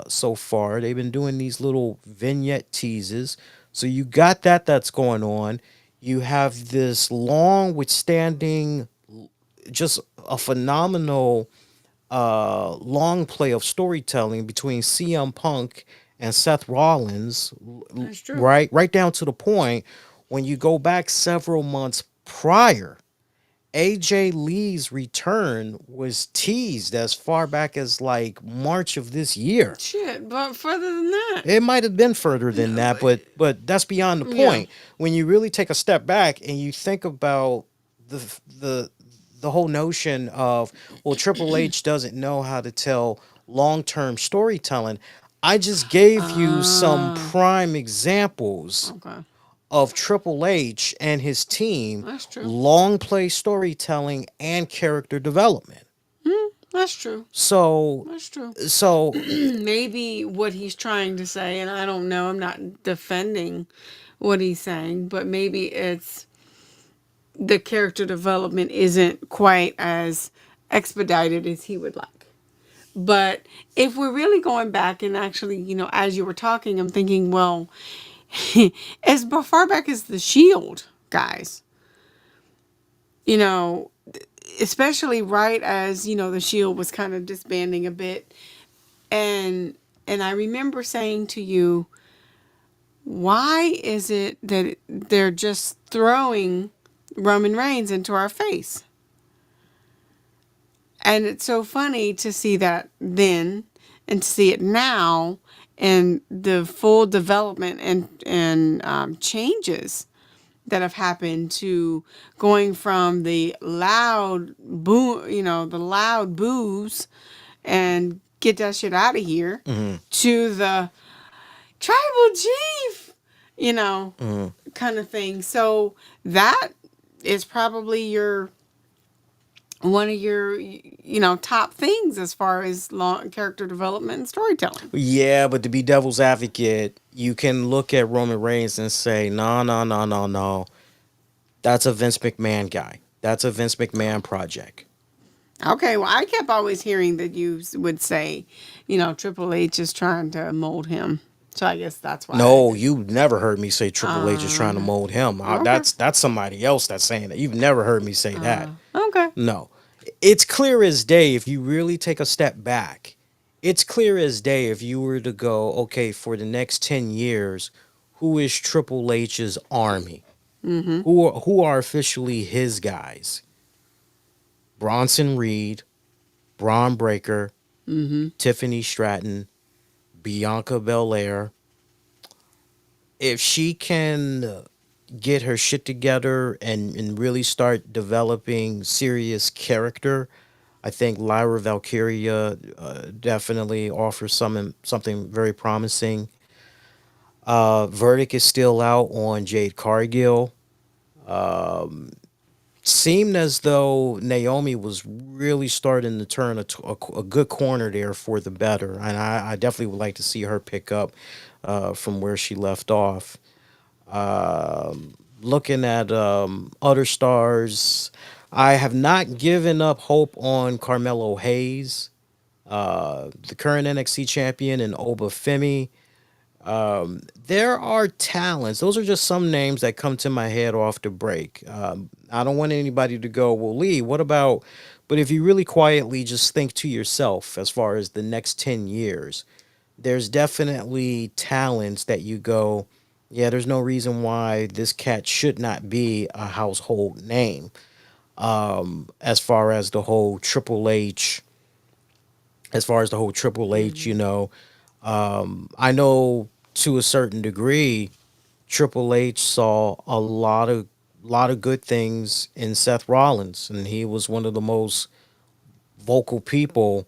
so far. They've been doing these little vignette teases. So you got that's going on. You have this long withstanding, just a phenomenal long play of storytelling between CM Punk and Seth Rollins, That's true. right down to the point when you go back several months prior. AJ Lee's return was teased as far back as like March of this year. Shit, but further than that. It might have been further than No, that, but but that's beyond the yeah. point. When you really take a step back and you think about the the the whole notion of, well, Triple H doesn't know how to tell long-term storytelling. I just gave you some Ah, prime examples okay. of Triple H and his team That's true. long play storytelling and character development. That's true. So That's true. so Maybe what he's trying to say, and I don't know, I'm not defending what he's saying, but maybe it's the character development isn't quite as expedited as he would like. But if we're really going back and actually, as you were talking, I'm thinking, well, as far back as the Shield, guys, you know, especially right as, the Shield was kind of disbanding a bit. And I remember saying to you, why is it that they're just throwing Roman Reigns into our face? And it's so funny to see that then and to see it now and the full development and changes that have happened to going from the loud boo, the loud boos and get that shit out of here mhm. to the tribal chief you know, Mm. kind of thing. So that is probably your one of your top things as far as long character development and storytelling. Yeah, but to be devil's advocate, you can look at Roman Reigns and say, no, no, no, no, no. That's a Vince McMahon guy. That's a Vince McMahon project. Okay, well, I kept always hearing that you would say, Triple H is trying to mold him. So I guess that's why I No, did. you've never heard me say Triple H is trying to mold him. Okay. That's somebody else that's saying that. You've never heard me say that. Okay. No. It's clear as day if you really take a step back. It's clear as day if you were to go, okay, for the next 10 years, who is Triple H's army? Mm-hmm. Who are officially his guys? Bronson Reed, Braun Breaker, Mm-hmm. Tiffany Stratton, Bianca Belair. If she can get her shit together and really start developing serious character, I think Lyra Valkyria definitely offers something very promising. Verdict is still out on Jade Cargill. Um, Seemed as though Naomi was really starting to turn a good corner there for the better, and I definitely would like to see her pick up from where she left off. Looking at other stars, I have not given up hope on Carmelo Hayes, the current NXT champion, and Oba Femi. There are talents. Those are just some names that come to my head off the break. I don't want anybody to go, well, Lee, what about? But if you really quietly just think to yourself as far as the next 10 years, there's definitely talents that you go, yeah, there's no reason why this cat should not be a household name. As far as the whole Triple H, as far as the whole Triple H, Mm-hmm. I know to a certain degree, Triple H saw a lot of good things in Seth Rollins, and he was one of the most vocal people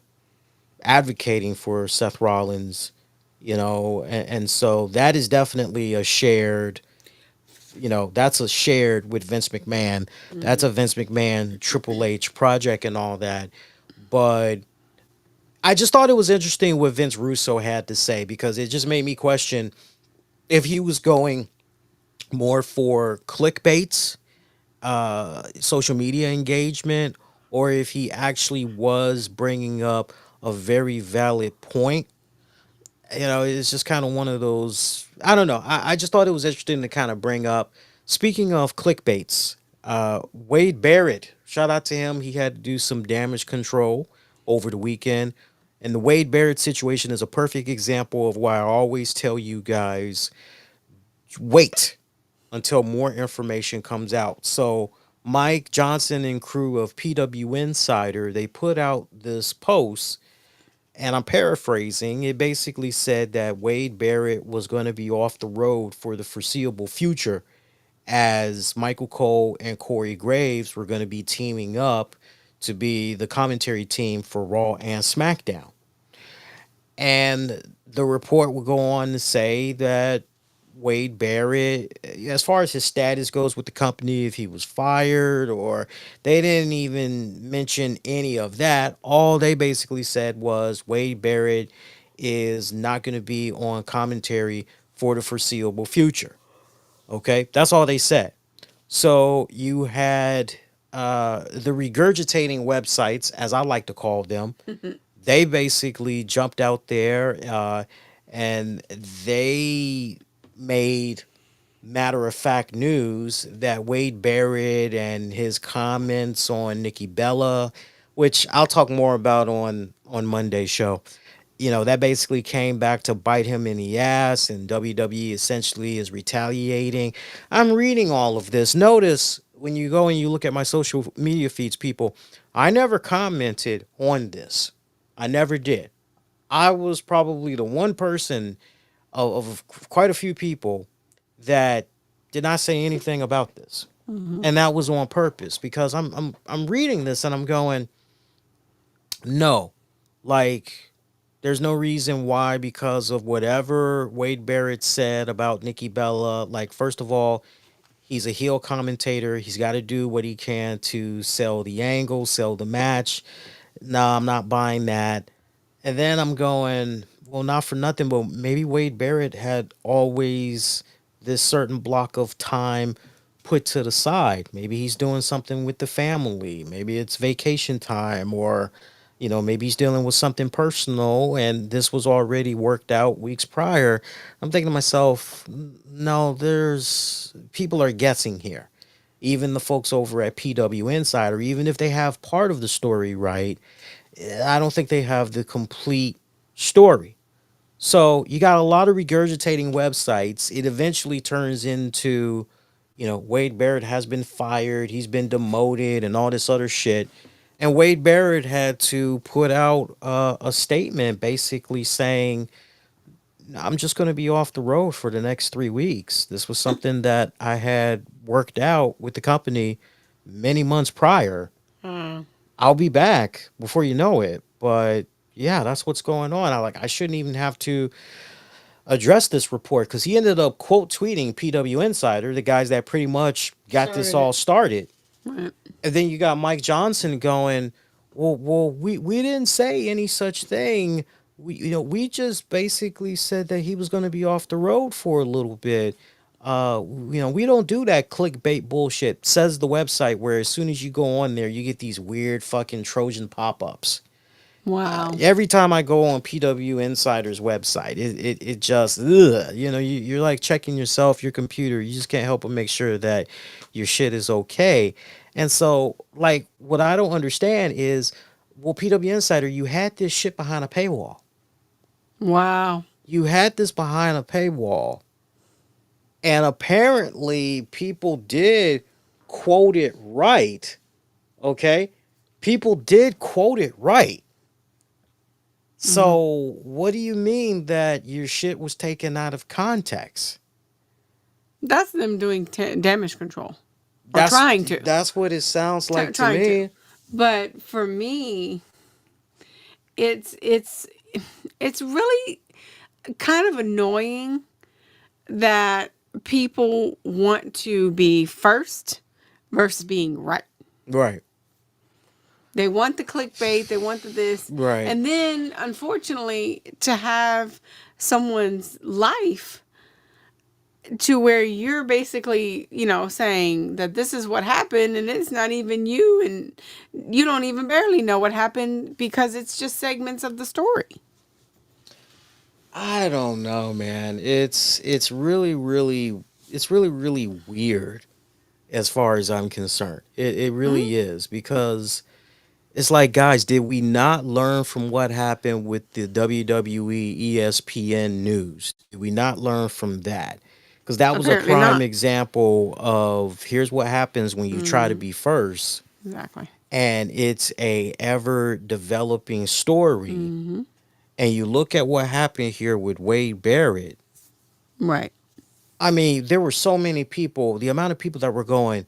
advocating for Seth Rollins, and so that is definitely a shared, that's a shared with Vince McMahon. That's Mm-hmm. a Vince McMahon Triple H project and all that. But I just thought it was interesting what Vince Russo had to say because it just made me question if he was going more for clickbaits, social media engagement, or if he actually was bringing up a very valid point. It's just kind of one of those. I don't know. I just thought it was interesting to kind of bring up. Speaking of clickbaits, Wade Barrett, shout out to him. He had to do some damage control over the weekend. And the Wade Barrett situation is a perfect example of why I always tell you guys wait until more information comes out. So Mike Johnson and crew of PW Insider, they put out this post, and I'm paraphrasing. It basically said that Wade Barrett was going to be off the road for the foreseeable future as Michael Cole and Corey Graves were going to be teaming up to be the commentary team for Raw and SmackDown. And the report would go on to say that Wade Barrett, as far as his status goes with the company, if he was fired or they didn't even mention any of that. All they basically said was Wade Barrett is not going to be on commentary for the foreseeable future. Okay, that's all they said. So you had the regurgitating websites, as I like to call them. They basically jumped out there and they made matter of fact news that Wade Barrett and his comments on Nikki Bella, which I'll talk more about on Monday's show. That basically came back to bite him in the ass, and WWE essentially is retaliating. I'm reading all of this. Notice when you go and you look at my social media feeds, people, I never commented on this. I never did. I was probably the one person of quite a few people that did not say anything about this, Mm-hmm. and that was on purpose because I'm reading this and I'm going, no, like There's no reason why, because of whatever Wade Barrett said about Nikki Bella. Like, first of all, he's a heel commentator. He's got to do what he can to sell the angle, sell the match. No, I'm not buying that. And then I'm going, well, not for nothing, but maybe Wade Barrett had always this certain block of time put to the side. Maybe he's doing something with the family. Maybe it's vacation time, or, maybe he's dealing with something personal and this was already worked out weeks prior. I'm thinking to myself, no, there's people are guessing here. Even the folks over at PW Insider, even if they have part of the story right, I don't think they have the complete story. So you got a lot of regurgitating websites. It eventually turns into, Wade Barrett has been fired, he's been demoted, and all this other shit. And Wade Barrett had to put out a statement basically saying, I'm just going to be off the road for the next 3 weeks. This was something that I had worked out with the company many months prior. Mm. I'll be back before you know it. But yeah, that's what's going on. I shouldn't even have to address this report because he ended up quote tweeting PW Insider, the guys that pretty much got this Started all it. started. Right. And then you got Mike Johnson going, well, we didn't say any such thing. We just basically said that he was going to be off the road for a little bit. We don't do that clickbait bullshit. Says the website, where as soon as you go on there, you get these weird fucking Trojan pop-ups. Wow. Every time I go on PW Insider's website, it just, ugh, you're like checking yourself, your computer. You just can't help but make sure that your shit is okay. And so, like, what I don't understand is, well, PW Insider, you had this shit behind a paywall. Wow. You had this behind a paywall. And apparently, people did quote it right. Okay? People did quote it right. Hmm. So, what do you mean that your shit was taken out of context? That's them doing damage control or That's trying to. that's what it sounds like to Trying to. me. But for me, it's it's it's really kind of annoying that people want to be first versus being right. Right. They want the clickbait, they want the this, Right. and then unfortunately to have someone's life to where you're basically, saying that this is what happened and it's not even you and you don't even barely know what happened because it's just segments of the story. I don't know, man. It's really weird as far as I'm concerned. It Hmm. really is, because it's like, guys, did we not learn from what happened with the WWE ESPN news? Did we not learn from that? Because that was a Apparently prime not. example of, here's what happens when you try to Mm, be first, exactly. and it's a ever developing story. Hmm. And you look at what happened here with Wade Barrett. Right. I mean, there were so many people, the amount of people that were going,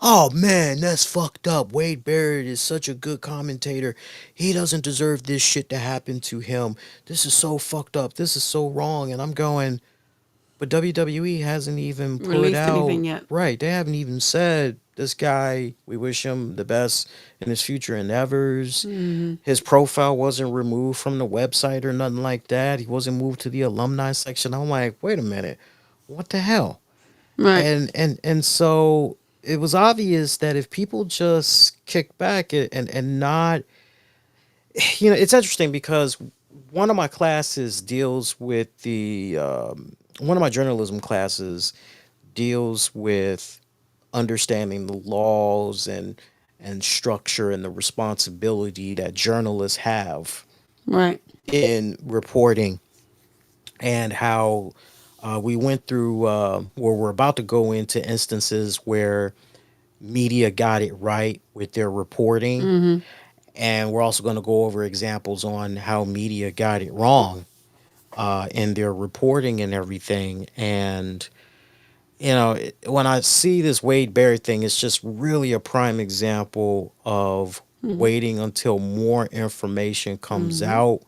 oh man, that's fucked up. Wade Barrett is such a good commentator. He doesn't deserve this shit to happen to him. This is so fucked up. This is so wrong. And I'm going, but WWE hasn't even put Released out, anything yet? right. They haven't even said, this guy, we wish him the best in his future endeavors. Hmm. His profile wasn't removed from the website or nothing like that. He wasn't moved to the alumni section. I'm like, wait a minute. What the hell? Right. And so it was obvious that if people just kick back and not, it's interesting because one of my classes deals with one of my journalism classes deals with understanding the laws and structure and the responsibility that journalists have Right. in reporting, and how we went through, where we're about to go into instances where media got it right with their reporting. Hmm. And we're also going to go over examples on how media got it wrong in their reporting and everything. And, when I see this Wade Barrett thing, it's just really a prime example of Hmm. waiting until more information comes Hmm. out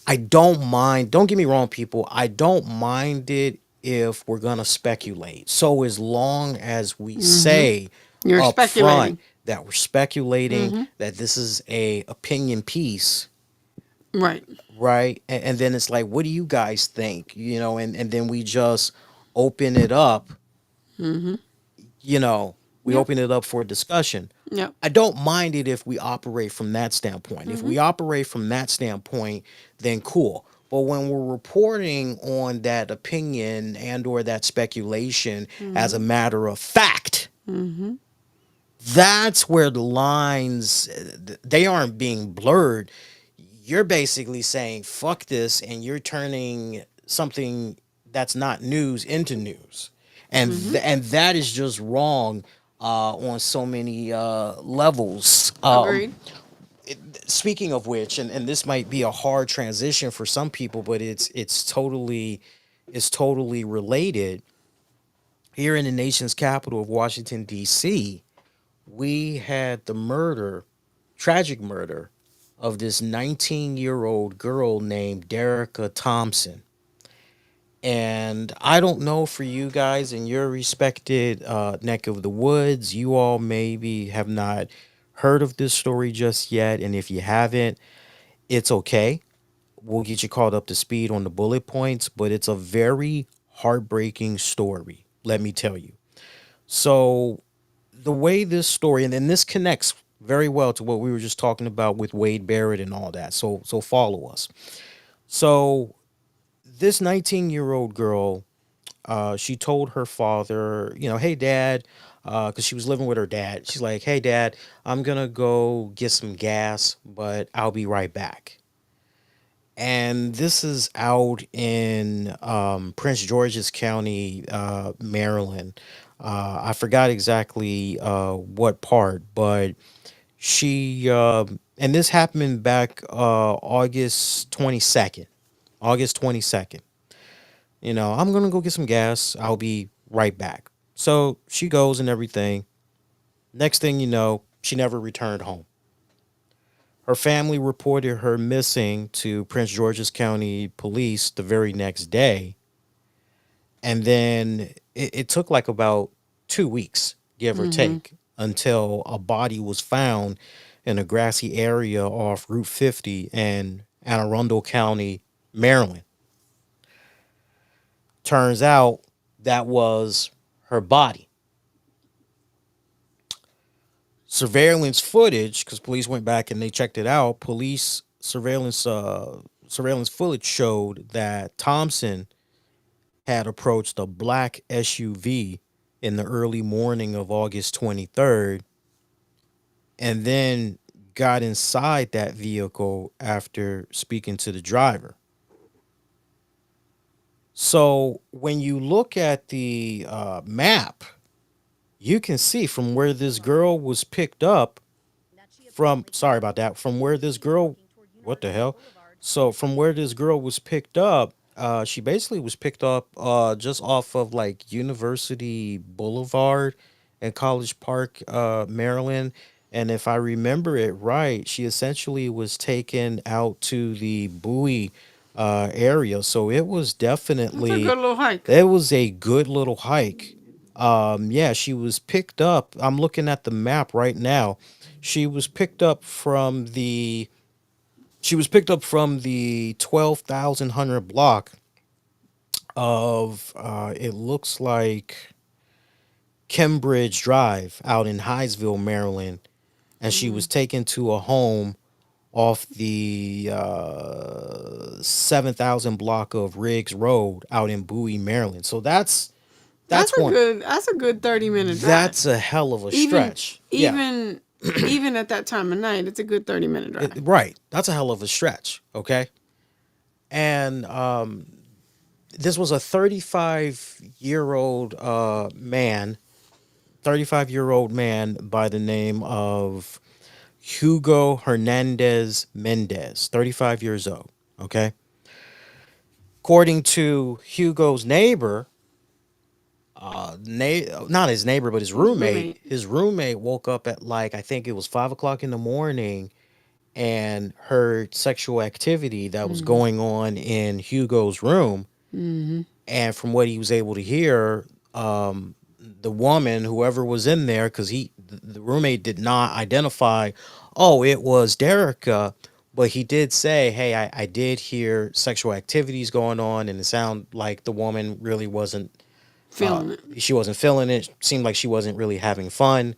I don't mind. Don't get me wrong, people. I don't mind it if we're gonna speculate. So as long as we say You're up front speculating. that we're speculating, that this is a opinion piece, Right. right? And then it's like, what do you guys think? And then we just open it up. You know, we Yep. open it up for discussion. Yep. I don't mind it if we operate from that standpoint. If we operate from that standpoint, then cool. But when we're reporting on that opinion and or that speculation as a matter of fact, that's where the lines they aren't being blurred. You're basically saying fuck this and you're turning something that's not news into news. And that is just wrong on so many levels. Agreed. Speaking of which, and this might be a hard transition for some people, but it's totally related. Here in the nation's capital of Washington D.C., we had the tragic murder of this 19-year-old girl named Danica Thompson. And I don't know for you guys in your respected neck of the woods, you all maybe have not heard of this story just yet. And if you haven't, it's okay. We'll get you caught up to speed on the bullet points, but it's a very heartbreaking story, let me tell you. So, the way this story, and then this connects very well to what we were just talking about with Wade Barrett and all that. So follow us. So, this 19-year-old girl, she told her father, hey, dad, because she was living with her dad. She's like, hey, dad, I'm going to go get some gas, but I'll be right back. And this is out in Prince George's County, Maryland. I forgot exactly what part, but and this happened back August 22nd. August 22nd. I'm going to go get some gas. I'll be right back. So she goes and everything. Next thing you know, she never returned home. Her family reported her missing to Prince George's County Police the very next day. And then it took like about 2 weeks, give or take, until a body was found in a grassy area off Route 50 in Anne Arundel County, Maryland. Turns out that was her body. Surveillance footage, because police went back and they checked it out. Police surveillance footage showed that Thompson had approached a black SUV in the early morning of August 23rd and then got inside that vehicle after speaking to the driver. So when you look at the map, you can see from where this girl was picked up sorry about that, from where this girl, what the hell? So from where this girl was picked up, she basically was picked up just off of like University Boulevard in College Park, Maryland. And if I remember it right, she essentially was taken out to the Bowie area. So That's a good little hike. it was a good little hike. Yeah, she was picked up. I'm looking at the map right now. She was picked up from the she was picked up from the 12,100 block of it looks like Kembridge Drive out in Hinesville, Maryland, and she was taken to a home off the 7,000 block of Riggs Road out in Bowie, Maryland. So That's that's a one. good. That's a good 30-minute drive. That's a hell of a Even stretch. Yeah. even even at that time of night, it's a good 30-minute drive. Right. That's a hell of a stretch. Okay. And this was a 35-year-old man, 35-year-old man by the name of Hugo Hernandez Mendez, 35 years old. Okay. According to Hugo's neighbor, not his neighbor, but his His roommate, roommate. his roommate woke up at like, I think it was 5 o'clock in the morning and heard sexual activity that was going on in Hugo's room. And from what he was able to hear, the woman, whoever was in there, because the roommate did not identify, oh, it was Derica, but he did say, hey, I did hear sexual activities going on, and it sounded like the woman really wasn't, Feeling it. she wasn't feeling it. Seemed like she wasn't really having fun.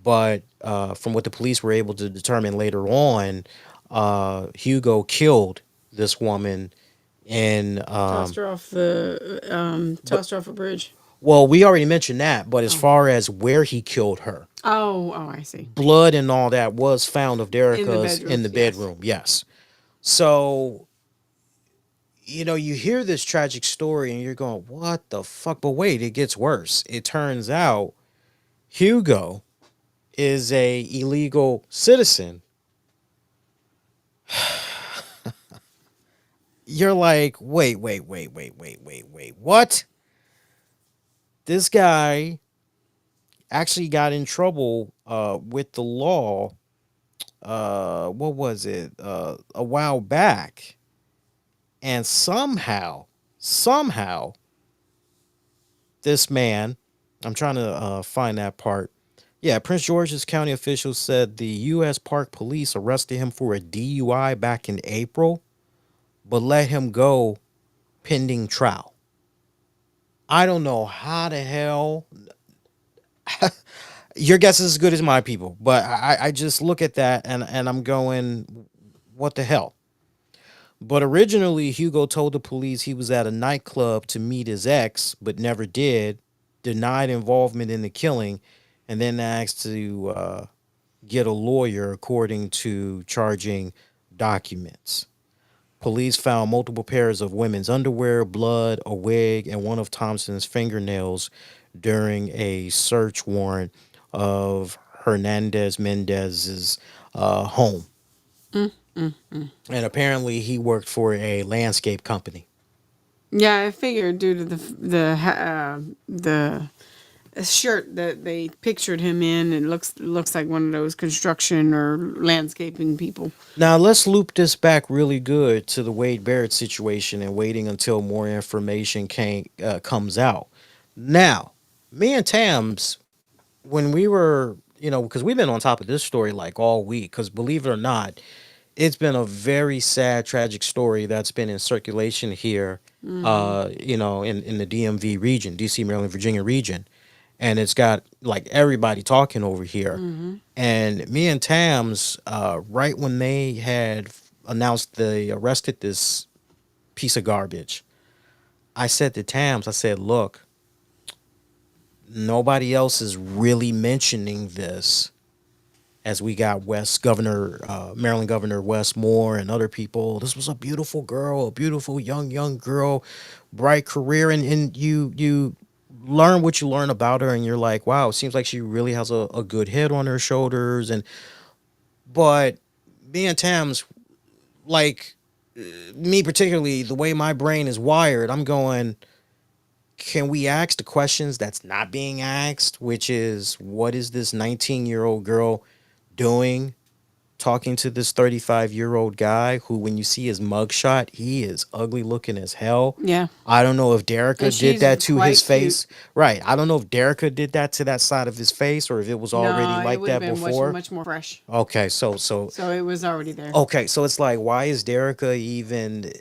But from what the police were able to determine later on, Hugo killed this woman. And but Tossed her off a bridge. well, we already mentioned that. But as Oh. far as where he killed her, Oh, I see. blood and all that was found of In the Derica's in bedroom, the yes. bedroom. Yes. So you hear this tragic story and you're going, what the fuck? But wait, it gets worse. It turns out Hugo is a illegal citizen. You're like, wait, what? This guy actually got in trouble with the law. What was it? A while back, and somehow, this man, I'm trying to find that part. Yeah, Prince George's County officials said the U.S. Park Police arrested him for a DUI back in April, but let him go pending trial. I don't know how the hell. Your guess is as good as my people, but I just look at that and I'm going, what the hell? But originally, Hugo told the police he was at a nightclub to meet his ex, but never did, denied involvement in the killing, and then asked to get a lawyer according to charging documents. Police found multiple pairs of women's underwear, blood, a wig, and one of Thompson's fingernails during a search warrant of Hernandez Mendez's home. And apparently, he worked for a landscape company. Yeah, I figured due to the shirt that they pictured him in, it looks like one of those construction or landscaping people. Now, let's loop this back really good to the Wade Barrett situation and waiting until more information comes out. Now, me and Tams, when we were, because we've been on top of this story like all week, because believe it or not, it's been a very sad, tragic story that's been in circulation here, in the DMV region, DC, Maryland, Virginia region. And it's got like everybody talking over here. And me and Tams, right when they had announced they arrested this piece of garbage, I said to Tams, I said, look, nobody else is really mentioning this as we got Maryland Governor Wes Moore and other people. This was a beautiful girl, a beautiful young girl, bright career, and you learn what you learn about her, and you're like, wow, it seems like she really has a good head on her shoulders, and but me and Tams, like me particularly, the way my brain is wired, I'm going. Can we ask the questions that's not being asked, which is what is this 19-year-old girl doing talking to this 35-year-old guy who, when you see his mugshot, he is ugly looking as hell. Yeah, I don't know if and Derica did she's that to his quite cute. face. Right. I don't know if Derica did that to that side of his face or if it was already No, it like would have that been much before. much more fresh. Okay, so So it was already there. okay, so it's like, why is Derica even,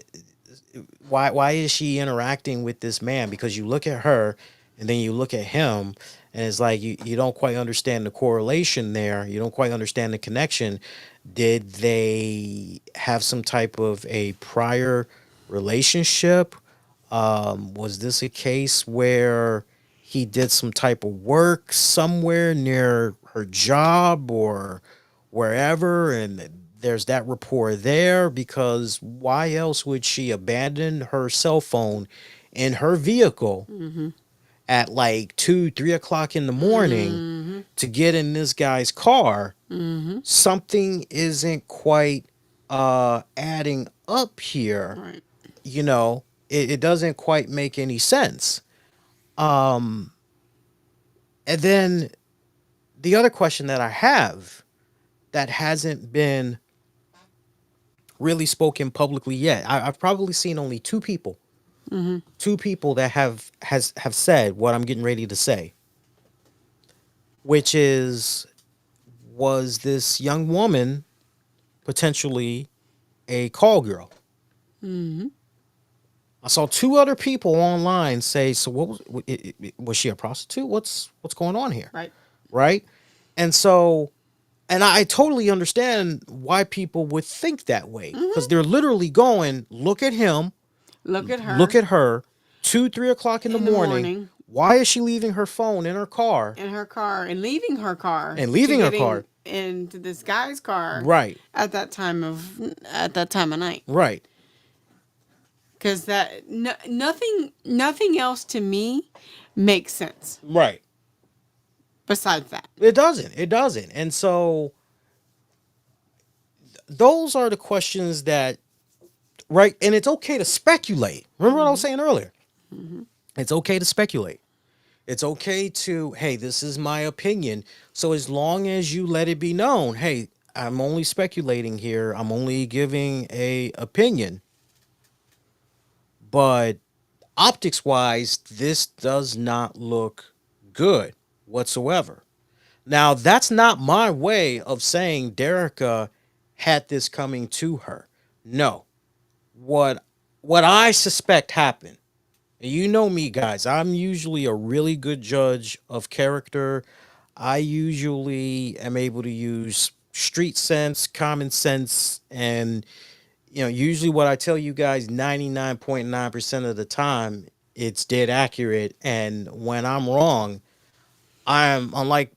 why is she interacting with this man? Because you look at her and then you look at him, and it's like you don't quite understand the correlation there. You don't quite understand the connection. Did they have some type of a prior relationship? Was this a case where he did some type of work somewhere near her job or wherever, and there's that rapport there? Because why else would she abandon her cell phone in her vehicle at like 2, 3 o'clock in the morning to get in this guy's car? Something isn't quite adding up here. Right. It doesn't quite make any sense. And then the other question that I have that hasn't been really spoken publicly yet. I've probably seen only two people that have said what I'm getting ready to say, which is, was this young woman potentially a call girl? I saw two other people online say, "So what was she a prostitute? What's going on here?" Right. Right? And so, and I totally understand why people would think that way, because they're literally going, look at him, Look at look her at her, 2, 3 o'clock in the in the morning. morning Why is she leaving her phone in her car in her car and leaving her car and to leaving her car? getting into this guy's car Right, at that time of night. right, Because that nothing else to me makes sense right. besides that. It doesn't. And so those are the questions that, right? And it's okay to speculate. Remember what I was saying earlier? It's okay to speculate. It's okay to, hey, this is my opinion. So as long as you let it be known, hey, I'm only speculating here. I'm only giving a opinion. But optics wise, this does not look good whatsoever. Now, that's not my way of saying Derica had this coming to her. No. What what I suspect happened. And you know me, guys. I'm usually a really good judge of character. I usually am able to use street sense, common sense, and usually what I tell you guys 99.9% of the time, it's dead accurate. And when I'm wrong, I'm unlike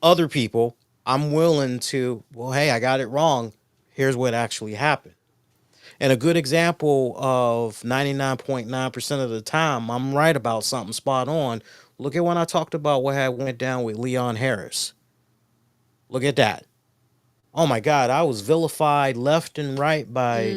other people, I'm willing to, well, hey, I got it wrong. Here's what actually happened. And a good example of 99.9% of the time, I'm right about something spot on. Look at when I talked about what had went down with Leon Harris. Look at that. Oh my God, I was vilified left and right by,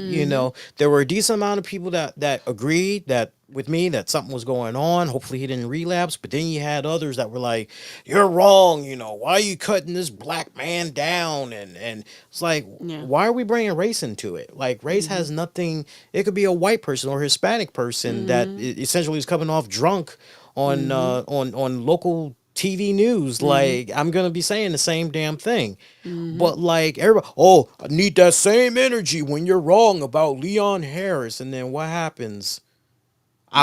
there were a decent amount of people that agreed that with me that something was going on. Hopefully he didn't relapse. But then you had others that were like, you're wrong. Why are you cutting this black man down? And it's like, Yeah. why are we bringing race into it? Like race has nothing. It could be a white person or a Hispanic person that essentially is coming off drunk on local TV news. Like I'm gonna be saying the same damn thing. But like everybody, oh, I need that same energy when you're wrong about Leon Harris, and then what happens? Right.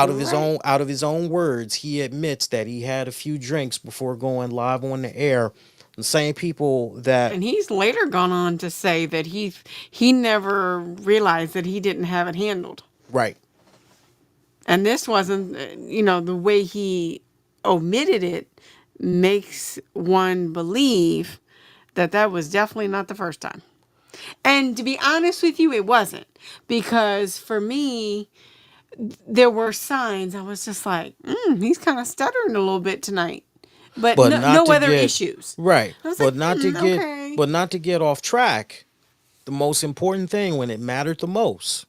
Out of his own words, he admits that he had a few drinks before going live on the air. The same people that, And he's later gone on to say that he never realized that he didn't have it handled. right, And this wasn't, the way he omitted it makes one believe that that was definitely not the first time. And to be honest with you, it wasn't. Because for me, there were signs. I was just like, he's kind of stuttering a little bit tonight. But but not no to other get issues. right, I was like, okay. but not to get off track. The most important thing when it mattered the most,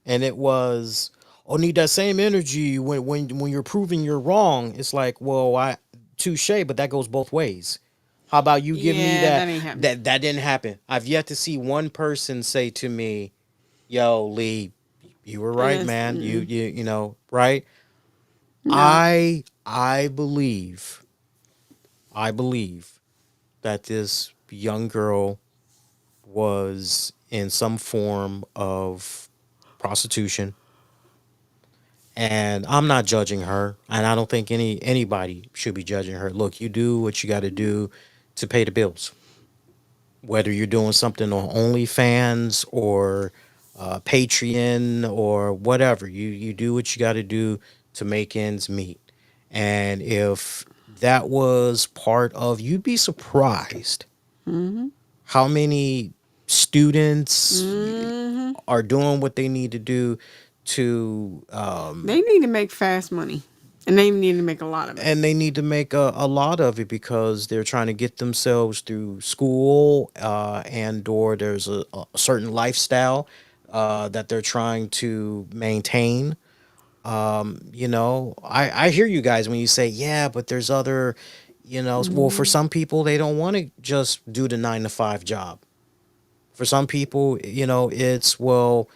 and it was, oh, need that same energy when you're proving you're wrong. It's like, well, I touche, but that goes both ways. How about you give me Yeah, that? that ain't happening. That didn't happen. I've yet to see one person say to me, "Yo, Lee, you were right, Yes, man. You right." no. I believe I believe that this young girl was in some form of prostitution, and I'm not judging her, and I don't think anybody should be judging her. Look, you do what you got to do to pay the bills. Whether you're doing something on OnlyFans or Patreon or whatever, you do what you got to do to make ends meet. And if that was part of, you'd be surprised how many students are doing what they need to do to They need to make fast money. And they need to make a lot of it. and they need to make a lot of it because they're trying to get themselves through school, and or there's a certain lifestyle that they're trying to maintain. I hear you guys when you say, yeah, but there's other, well, for some people, they don't want to just do the 9 to 5 job. For some people, it's, well,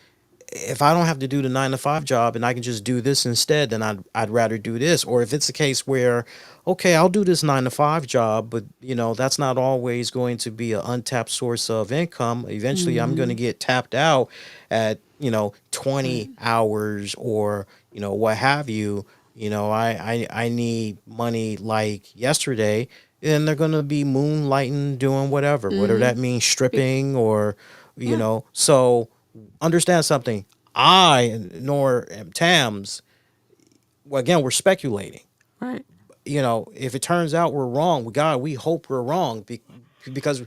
if I don't have to do the 9 to 5 job and I can just do this instead, then I'd rather do this. Or if it's a case where, okay, I'll do this 9 to 5 job, but that's not always going to be an untapped source of income. Eventually, I'm going to get tapped out at 20 Right. hours or what have you. I need money like yesterday, and they're going to be moonlighting doing whatever Mm-hmm. that means, Be- stripping or yeah. so understand something. I nor Tams. Well, again, we're speculating. Right. If it turns out we're wrong, God, we hope we're wrong because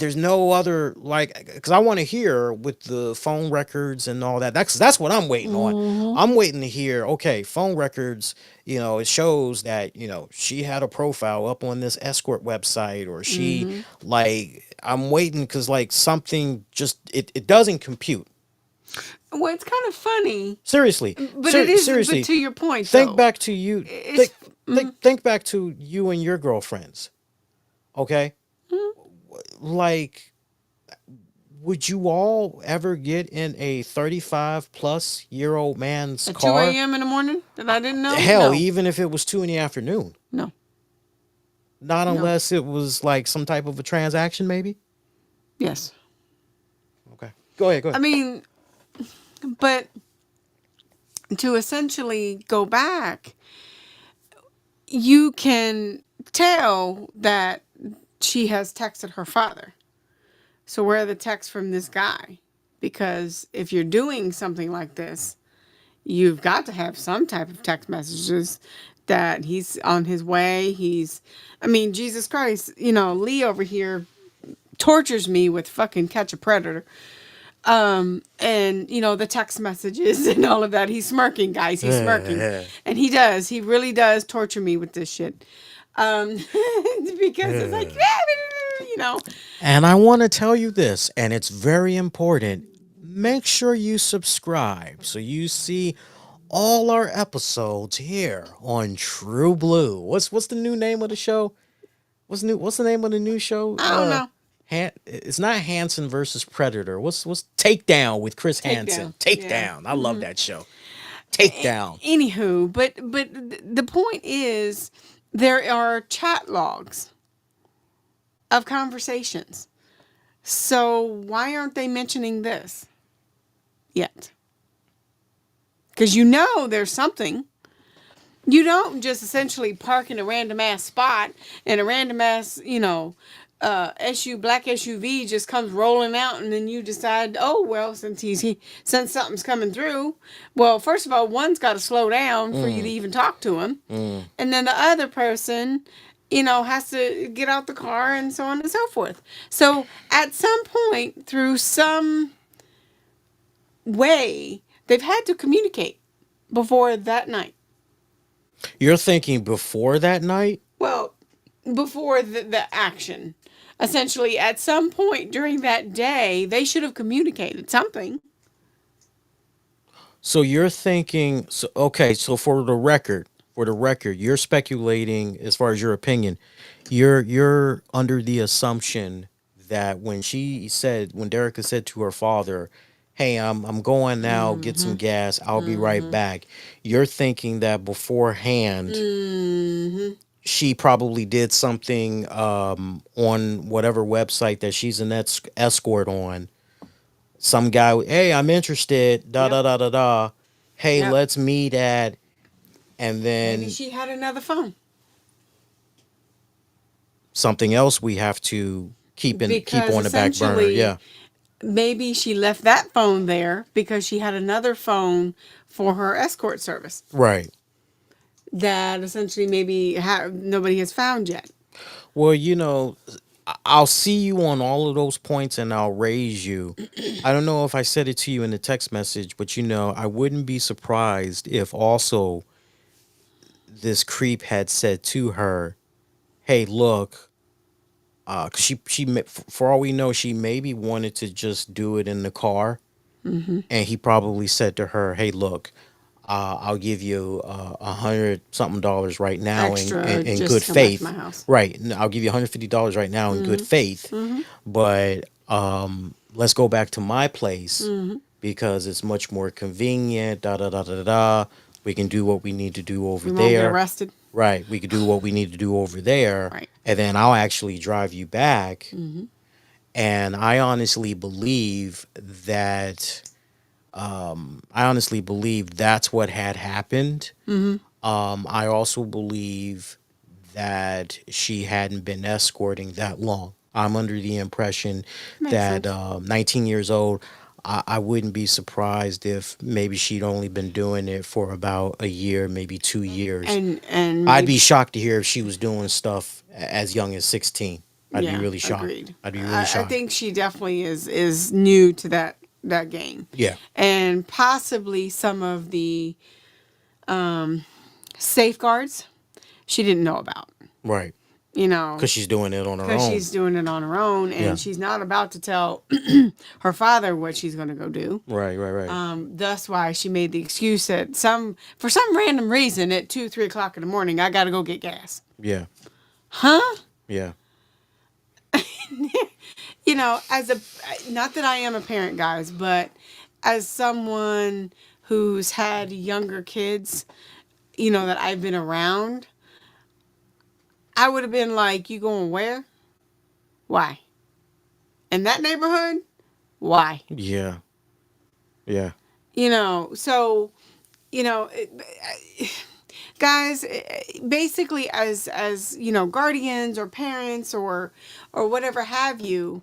there's no other, like, because I want to hear with the phone records and all that. That's what I'm waiting on. Mm-hmm. I'm waiting to hear. Okay, phone records. It shows that she had a profile up on this escort website, or she, Mm-hmm. like. I'm waiting because, like, something just it doesn't compute. Well, it's kind of funny, Seriously, but it is. But seriously, to your point, think though, back to you. it's. Think back to you and your girlfriends. Okay, like, would you all ever get in a 35-plus-year-old man's At 2 car? a.m. in the morning that I didn't know? Hell, No. even if it was 2 in the afternoon, No. not No. unless it was like some type of a transaction, maybe. Yes. Okay, go ahead, go I ahead. mean, but to essentially go back, you can tell that she has texted her father. So where are the texts from this guy? Because if you're doing something like this, you've got to have some type of text messages that he's on his way. I mean, Jesus Christ, Lee over here tortures me with fucking Catch a Predator. And the text messages and all of that. He's smirking, guys. He's smirking. And he really does torture me with this shit. Because it's like, you know, And I want to tell you this, and it's very important. Make sure you subscribe so you see all our episodes here on True Blue. What's the new name of the show? What's the name of the new show? I don't know. It's not Hanson versus Predator. What's Takedown with Chris Hansen? Takedown. Yeah. Takedown. I love that show. Takedown. Anywho, but the point is, there are chat logs of conversations. So why aren't they mentioning this yet? Because there's something. You don't just essentially park in a random ass spot and a random ass, black SUV just comes rolling out, and then you decide, oh well, since something's coming through, well, first of all, one's got to slow down for you to even talk to him, and then the other person, has to get out the car and so on and so forth. So at some point, through some way, they've had to communicate before that night. You're thinking before that night? Well, before the action. Essentially, at some point during that day, they should have communicated something. So you're thinking, so okay, so for the record, you're speculating as far as your opinion. You're under the assumption that when Derica said to her father, "Hey, I'm going now, get some gas. I'll be right back." You're thinking that beforehand Mm-hmm. she probably did something on whatever website that she's an escort on. Some guy, hey, I'm interested, da Yep. da da da da. Hey, Yep. let's meet at, and Maybe then she had another phone. something else we have to keep Because on the back burner. essentially, Yeah, maybe she left that phone there because she had another phone for her escort service right. that essentially maybe nobody has found yet. Well, I'll see you on all of those points and I'll raise you. I don't know if I said it to you in the text message, but I wouldn't be surprised if also this creep had said to her, "Hey, look, 'cause for all we know, she maybe wanted to just do it in the car, and he probably said to her, "Hey, look, I'll give you $100 something right now Extra in just good to come back to my faith, house. right? I'll give you $150 right now in good faith, but let's go back to my place because it's much more convenient. Da da da da da. We can do what we need to do over We won't get there. arrested. Right. We could do what we need to do over there, Right. and then I'll actually drive you back. And that I honestly believe that's what had happened. I also believe that she hadn't been escorting that long. I'm under the impression Makes that sense. 19 years old, I wouldn't be surprised if maybe she'd only been doing it for about a year, maybe 2 years. And I'd be maybe, shocked to hear if she was doing stuff as young as 16. I'd be yeah, really shocked. agreed. I'd be really I shocked. think she definitely is new to that game, Yeah, and possibly some of the safeguards she didn't know about. right. You know, Because she's doing it on her because own. she's doing it on her own, Yeah. and she's not about to tell her father what she's going to go do. Right, right, right. That's why she made the excuse that for some random reason at 2, 3 o'clock in the morning, I got to go get gas. Yeah, Huh? yeah. You know, not that I am a parent, guys, but as someone who's had younger kids, that I've been around, I would have been like, you going where? Why? In that neighborhood? Why? Yeah, yeah. So, you know, guys, basically as guardians or parents or whatever have you,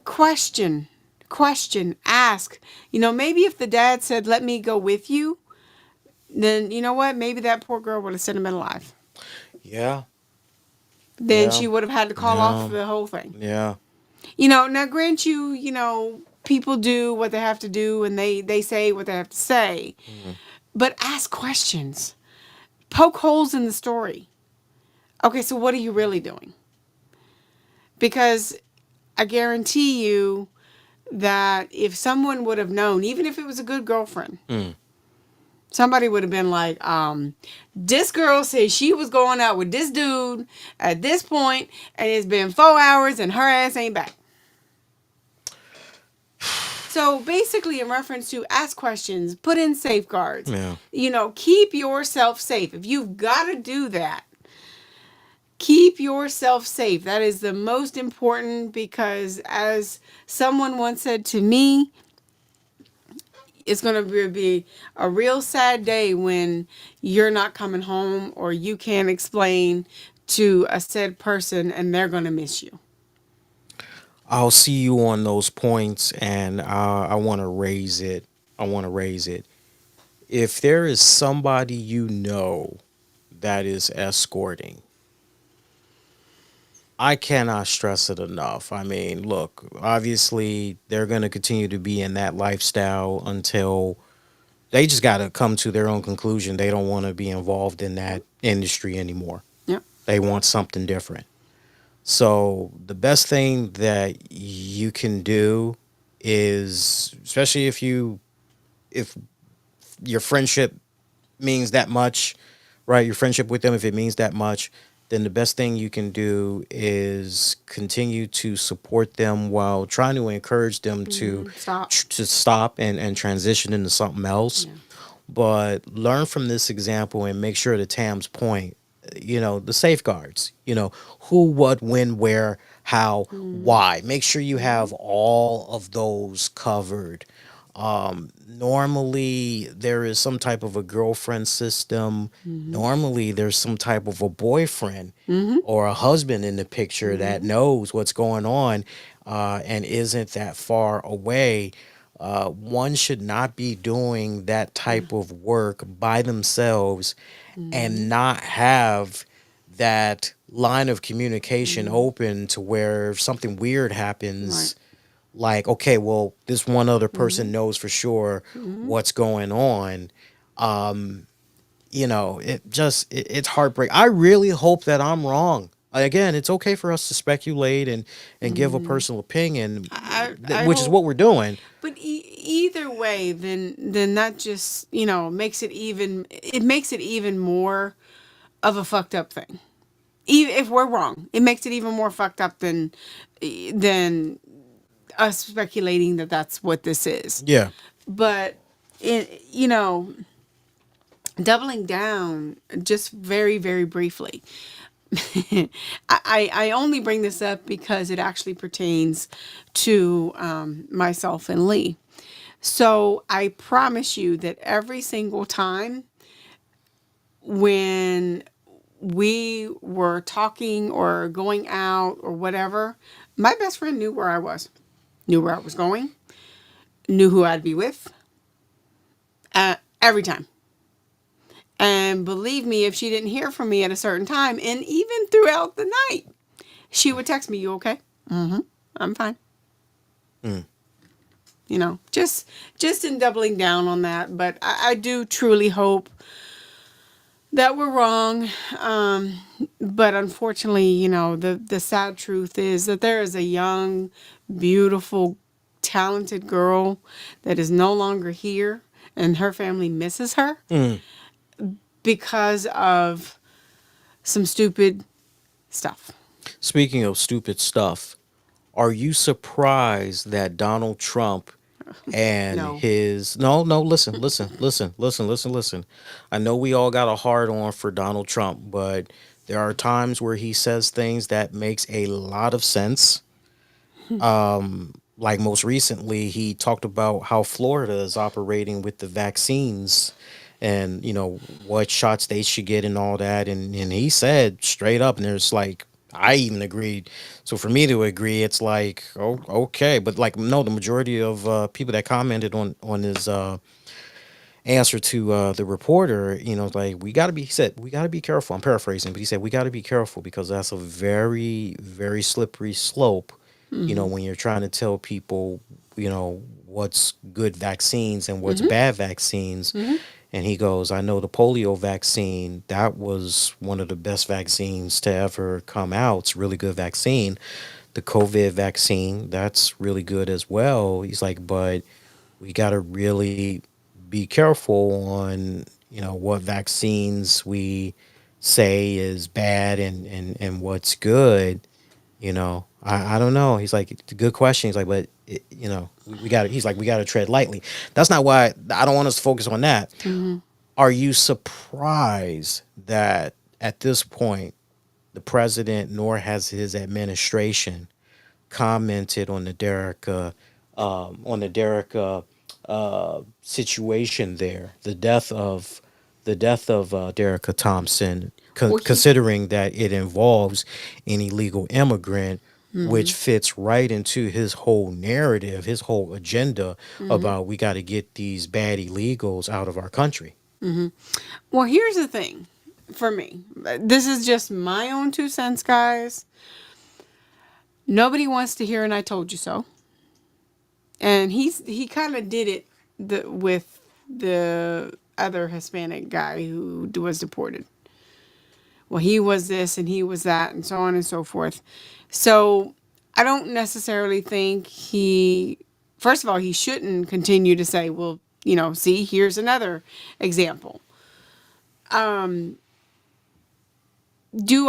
question, ask. Maybe if the dad said, "Let me go with you," then you know what? Maybe that poor girl would have sent him alive. Yeah, Then yeah, she would have had to call off yeah, the whole thing. yeah. Now grant people do what they have to do and they say what they have to say. Mhm. But ask questions. Poke holes in the story. Okay, so what are you really doing? Because I guarantee you that if someone would have known, even if it was a good girlfriend, Mm. somebody would have been like, this girl said she was going out with this dude at this point, and it's been 4 hours and her ass ain't back. So basically, in reference to ask questions, put in safeguards, Yeah. keep yourself safe. If you've got to do that, keep yourself safe. That is the most important because, as someone once said to me, it's going to be a real sad day when you're not coming home or you can't explain to a said person and they're going to miss you. I'll see you on those points, and I want to raise it. I want to raise it. If there is somebody that is escorting, I cannot stress it enough. I mean, look, obviously they're going to continue to be in that lifestyle until they just got to come to their own conclusion. They don't want to be involved in that industry anymore. Yep. They want something different. So the best thing that you can do is, especially if your friendship means that much, right? Your friendship with them, if it means that much, then the best thing you can do is continue to support them while trying to encourage them Stop. to stop and transition into something else. Yeah. But learn from this example and make sure, to Tam's point, the safeguards, who, what, when, where, how, why. Make sure you have all of those covered. Normally there is some type of a girlfriend system. Normally there's some type of a boyfriend or a husband in the picture that knows what's going on and isn't that far away. One should not be doing that type of work by themselves and not have that line of communication open to where if something weird happens, like, okay, well, this one other person knows for sure what's going on. It's heartbreak. I really hope that I'm wrong. Again, it's okay for us to speculate and give a personal opinion, I which is hope. what we're doing. But either way, then that just makes it even more of a fucked up thing. Even if we're wrong, it makes it even more fucked up than us speculating that that's what this is. Yeah. But it, doubling down just very, very briefly. I only bring this up because it actually pertains to myself and Lee. So I promise you that every single time when we were talking or going out or whatever, my best friend knew where I was, knew where I was going, knew who I'd be with, every time. And believe me, if she didn't hear from me at a certain time, and even throughout the night, she would text me, "You okay?" "Mm-hmm. I'm fine." Mm. Just in doubling down on that. But I do truly hope that we're wrong. But unfortunately, the sad truth is that there is a young, beautiful, talented girl that is no longer here, and her family misses her Mm. because of some stupid stuff. Speaking of stupid stuff, are you surprised that Donald Trump and No. his no, listen. I know we all got a hard on for Donald Trump, but there are times where he says things that makes a lot of sense. Like most recently, he talked about how Florida is operating with the vaccines and, what shots they should get and all that. And he said straight up, and there's like, I even agreed. So for me to agree, it's like, oh, okay. But like, no, the majority of people that commented on his answer to the reporter, like, he said, we got to be careful. I'm paraphrasing, but he said, we got to be careful because that's a very, very slippery slope, when you're trying to tell people, what's good vaccines and what's bad vaccines. And he goes, I know the polio vaccine, that was one of the best vaccines to ever come out. It's a really good vaccine. The COVID vaccine, that's really good as well. He's like, but we got to really be careful on what vaccines we say is bad and what's good. I don't know. He's like, it's a good question. He's like, but we got to, he's like, we got to tread lightly. That's not why I don't want us to focus on that. Are you surprised that at this point the president nor has his administration commented on the Derica situation there, the death of Derica Thompson, Well, considering that it involves an illegal immigrant, which fits right into his whole narrative, his whole agenda about we got to get these bad illegals out of our country. well, here's the thing for me. This is just my own 2 cents, guys. Nobody wants to hear "and I told you so." And he kind of did it with the other Hispanic guy who was deported. Well, he was this and he was that and so on and so forth. So I don't necessarily think first of all, he shouldn't continue to say, well, see, here's another example. Do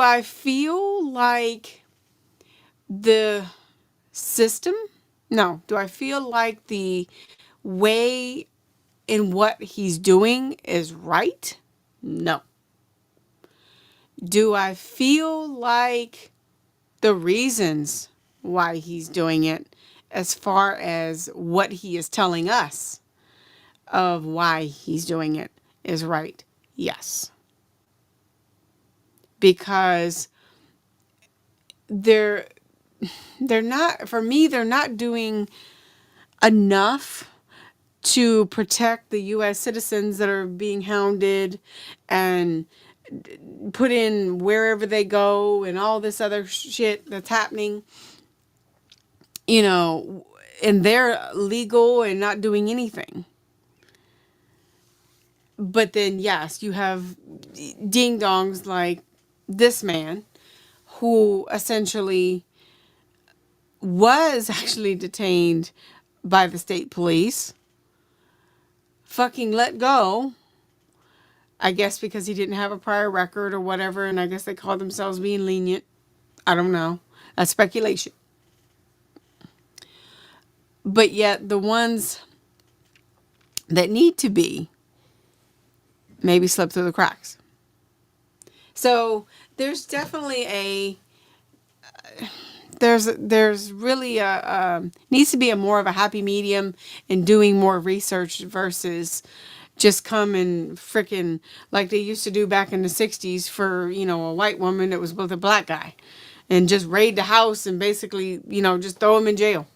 I feel like the system? No. Do I feel like the way in what he's doing is right? No. Do I feel like the reasons why he's doing it, as far as what he is telling us of why he's doing it, is right? Yes. Because they're they're not, for me, they're not doing enough to protect the US citizens that are being hounded and put in wherever they go and all this other shit that's happening, and they're legal and not doing anything. But then, yes, you have ding dongs like this man who essentially was actually detained by the state police, fucking let go, I guess because he didn't have a prior record or whatever, and I guess they called themselves being lenient. I don't know. That's speculation. but yet the ones that need to be maybe slip through the cracks. So there's definitely a there's really a needs to be a more of a happy medium in doing more research versus just come and freaking like they used to do back in the 60s for a white woman that was with a black guy and just raid the house and basically just throw him in jail.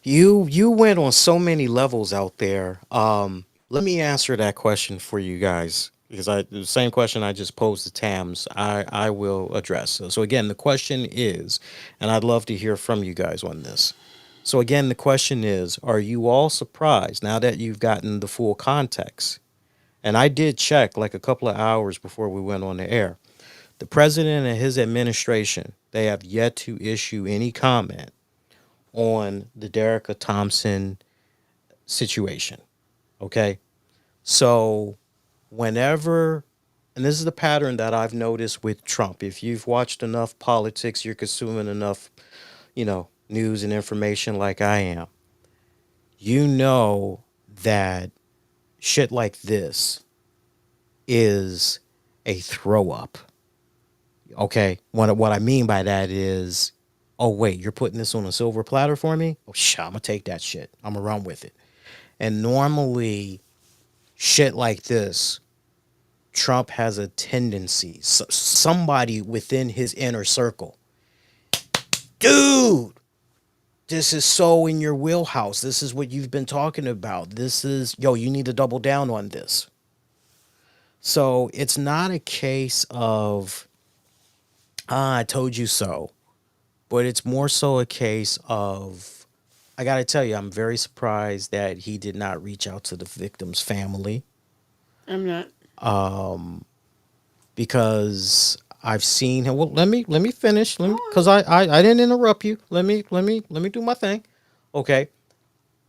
You went on so many levels out there. Let me answer that question for you guys because I the same question I just posed to Tams. I will address. So again, the question is, and I'd love to hear from you guys on this. So again, the question is, are you all surprised now that you've gotten the full context? And I did check like a couple of hours before we went on the air. The president and his administration, they have yet to issue any comment on the Dacara Thompson situation. Okay. So, whenever, and this is the pattern that I've noticed with Trump, if you've watched enough politics, you're consuming enough, news and information like I am, you know that shit like this is a throw up. Okay. What I mean by that is, oh, wait, you're putting this on a silver platter for me? Oh, shit, I'm going to take that shit. I'm going to run with it. And normally, shit like this, Trump has a tendency, somebody within his inner circle, dude, this is so in your wheelhouse. This is what you've been talking about. This is, yo, you need to double down on this. So it's not a case of, I told you so, but it's more so a case of, I got to tell you, I'm very surprised that he did not reach out to the victim's family. I'm not. Because I've seen him. Well, let me finish. Let me because I didn't interrupt you. Let me do my thing. Okay.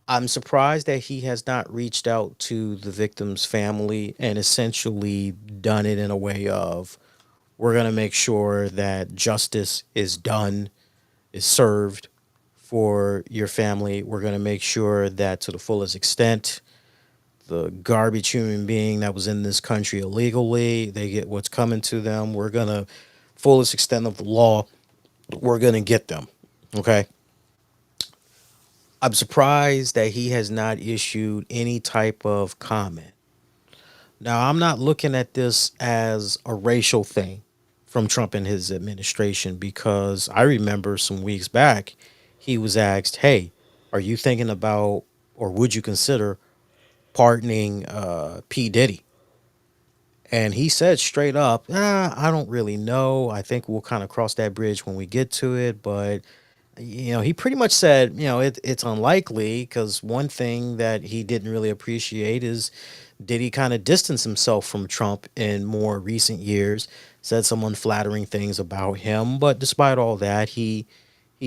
I'm surprised that he has not reached out to the victim's family and essentially done it in a way of we're gonna make sure that justice is done, is served for your family. We're gonna make sure that to the fullest extent the garbage human being that was in this country illegally. They get what's coming to them. We're gonna, fullest extent of the law, we're gonna get them. Okay. I'm surprised that he has not issued any type of comment. Now, I'm not looking at this as a racial thing from Trump and his administration because I remember some weeks back he was asked, "Hey, are you thinking about or would you consider pardoning P Diddy?" And he said straight up, I don't really know. I think we'll kind of cross that bridge when we get to it. But, he pretty much said, it's unlikely because one thing that he didn't really appreciate is did he kind of distance himself from Trump in more recent years, said some unflattering things about him. But despite all that, he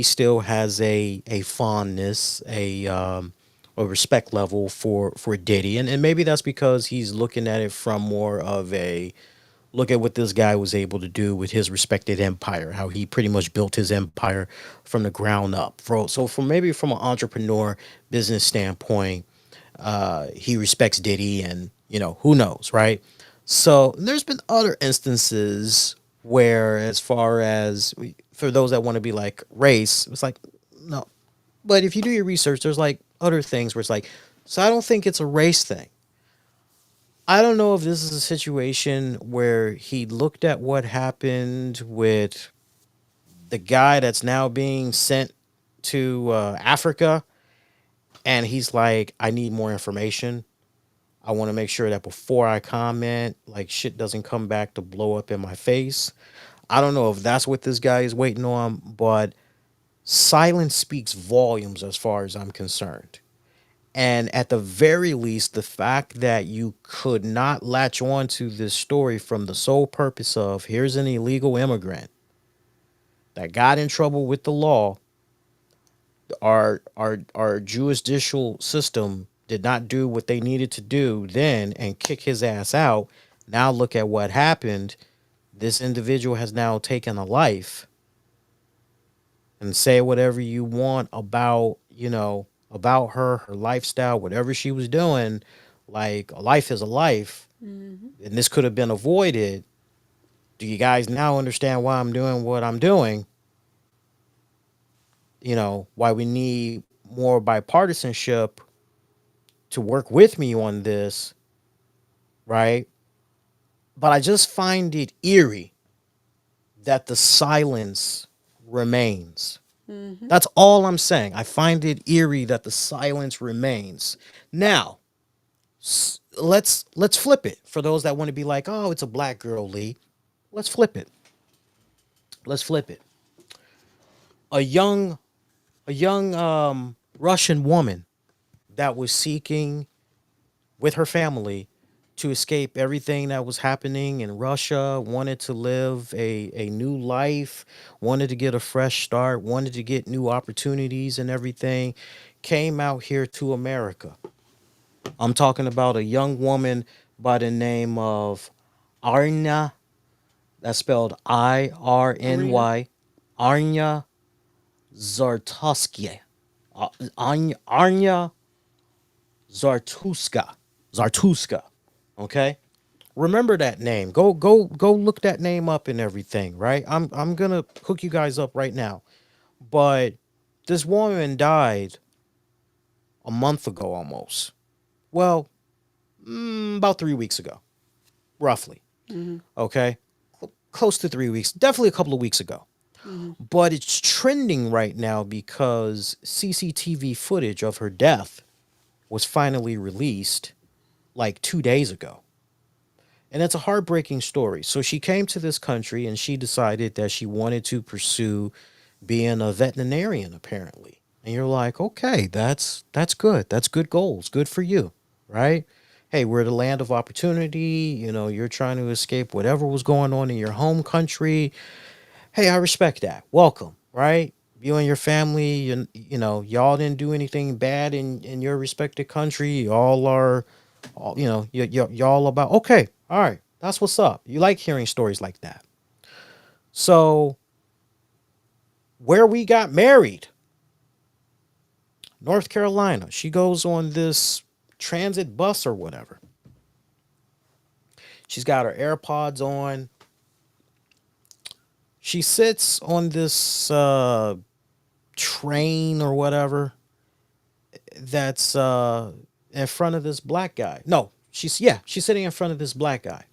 still has a fondness, a respect level for Diddy, and maybe that's because he's looking at it from more of a look at what this guy was able to do with his respected empire, how he pretty much built his empire from the ground up. So from maybe from an entrepreneur business standpoint, he respects Diddy, and who knows, right? So there's been other instances where, as far as for those that want to be like race, it's like no, but if you do your research, there's like other things where it's like, so I don't think it's a race thing. I don't know if this is a situation where he looked at what happened with the guy that's now being sent to Africa, and he's like, I need more information. I want to make sure that before I comment, like shit doesn't come back to blow up in my face. I don't know if that's what this guy is waiting on, but silence speaks volumes as far as I'm concerned. And at the very least, the fact that you could not latch on to this story from the sole purpose of here's an illegal immigrant that got in trouble with the law, our judicial system did not do what they needed to do then and kick his ass out. Now look at what happened. This individual has now taken a life, and say whatever you want about, about her, her lifestyle, whatever she was doing. Like, a life is a life, and this could have been avoided. Do you guys now understand why I'm doing what I'm doing? Why we need more bipartisanship to work with me on this, right? But I just find it eerie that the silence remains. That's all I'm saying. I find it eerie that the silence remains. Now, let's flip it for those that want to be like, "Oh, it's a black girl, Lee." Let's flip it. Let's flip it. A young Russian woman that was seeking with her family to escape everything that was happening in Russia, wanted to live a new life, wanted to get a fresh start, wanted to get new opportunities and everything, came out here to America. I'm talking about a young woman by the name of Iryna, that's spelled Arena. Irny, Iryna Zartovsky. Iryna Zartuska. Zartuska. Okay? Remember that name. Go look that name up and everything, right? I'm gonna hook you guys up right now. But this woman died a month ago almost. Well, about 3 weeks ago, roughly. Mm-hmm. Okay? Close to 3 weeks. Definitely a couple of weeks ago. Mm-hmm. But it's trending right now because CCTV footage of her death was finally released like 2 days ago. And it's a heartbreaking story. So she came to this country and she decided that she wanted to pursue being a veterinarian, apparently. And you're like, okay, that's good. That's good goals. Good for you, right? Hey, we're the land of opportunity. You're trying to escape whatever was going on in your home country. Hey, I respect that. Welcome, right? You and your family, y'all didn't do anything bad in your respective country. Y'all are, y'all about, okay, all right, that's what's up. You like hearing stories like that. So, where we got married, North Carolina, she goes on this transit bus or whatever. She's got her AirPods on. She sits on this train or whatever that's in front of this black guy. No, she's sitting in front of this black guy.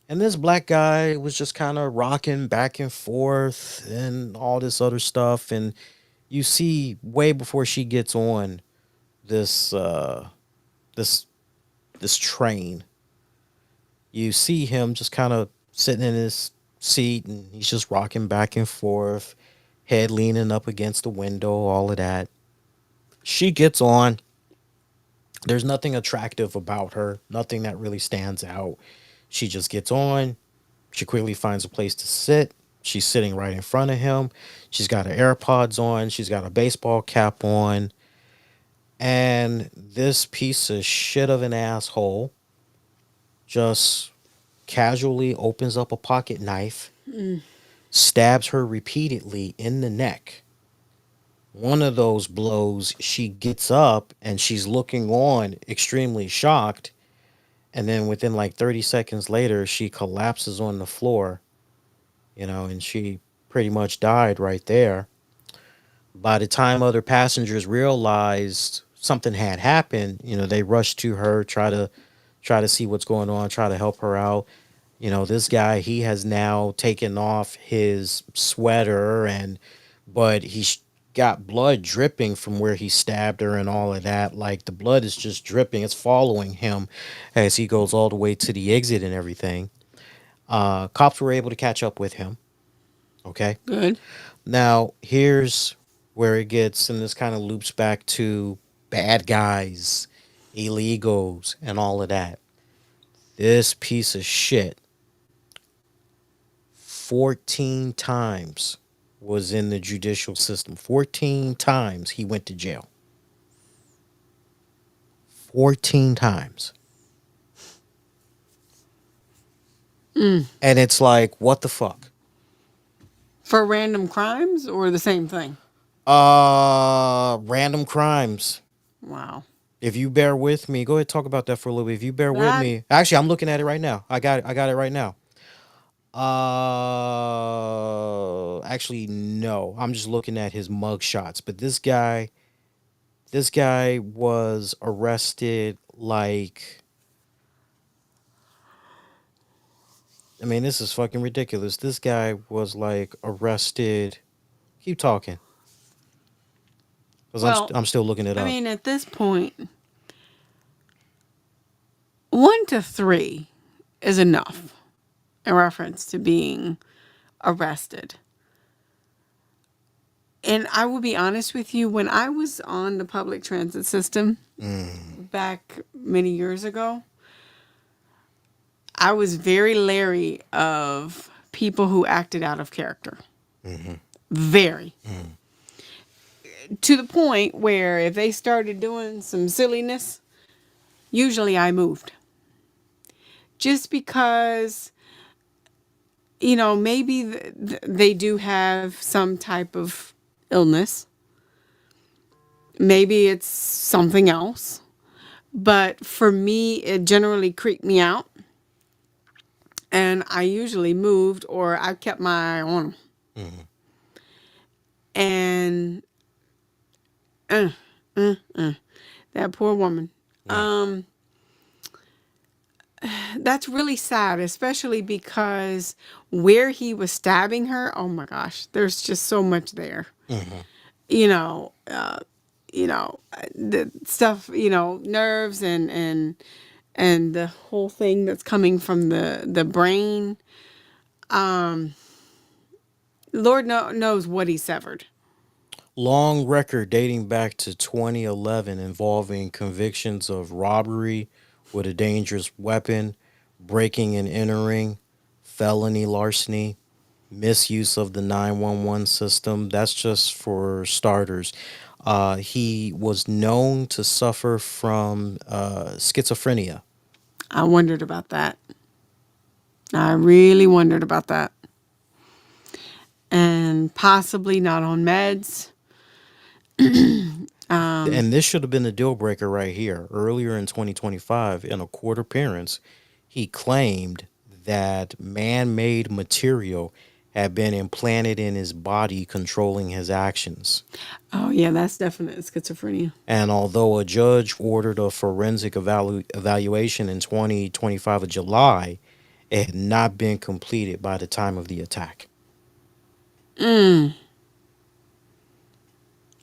And this black guy was just kind of rocking back and forth and all this other stuff. And you see way before she gets on this this this train, you see him just kind of sitting in his seat and he's just rocking back and forth, head leaning up against the window, all of that. She gets on. There's nothing attractive about her, nothing that really stands out. She just gets on. She quickly finds a place to sit. She's sitting right in front of him. She's got her AirPods on. She's got a baseball cap on. And this piece of shit of an asshole just casually opens up a pocket knife, stabs her repeatedly in the neck. One of those blows, she gets up and she's looking on, extremely shocked. And then within like 30 seconds later, she collapses on the floor, and she pretty much died right there. By the time other passengers realized something had happened, they rushed to her, try to see what's going on, try to help her out. This guy, he has now taken off his sweater, but he's got blood dripping from where he stabbed her and all of that. Like, the blood is just dripping. It's following him as he goes all the way to the exit and everything. Cops were able to catch up with him. Okay. Good. Now, here's where it gets, and this kind of loops back to bad guys, illegals, and all of that. This piece of shit 14 times was in the judicial system. 14 times he went to jail. 14 times. And it's like, what the fuck? For random crimes or the same thing? Random crimes. Wow. If you bear with me, go ahead talk about that for a little bit. If you bear with That, me, actually, I'm looking at it right now. I got it right now. Actually, no. I'm just looking at his mug shots. But this guy was arrested like. I mean, this is fucking ridiculous. This guy was like arrested. Keep talking, because well, I'm still looking it I up. mean, at this point, 1 to 3 is enough in reference to being arrested. And I will be honest with you, when I was on the public transit system Mm, back many years ago, I was very leery of people who acted out of character. mm-hmm, Very. mm, To the point where if they started doing some silliness, usually I moved. Just because, maybe they do have some type of illness. Maybe it's something else. But for me, it generally creeped me out. And I usually moved or I kept my eye on them. mm. And uh, that poor woman. Yeah. That's really sad, especially because where he was stabbing her, oh my gosh, there's just so much there. Mm-hmm. You know, uh, the stuff, nerves and the whole thing that's coming from the brain. Lord knows what he severed. Long record dating back to 2011 involving convictions of robbery with a dangerous weapon, breaking and entering, felony larceny, misuse of the 911 system. That's just for starters. He was known to suffer from schizophrenia. I wondered about that. I really wondered about that. And possibly not on meds. And this should have been the deal breaker right here. Earlier in 2025, in a court appearance, he claimed that man made material had been implanted in his body, controlling his actions. Oh, yeah, that's definite schizophrenia. And although a judge ordered a forensic evaluation in 2025 of July, it had not been completed by the time of the attack.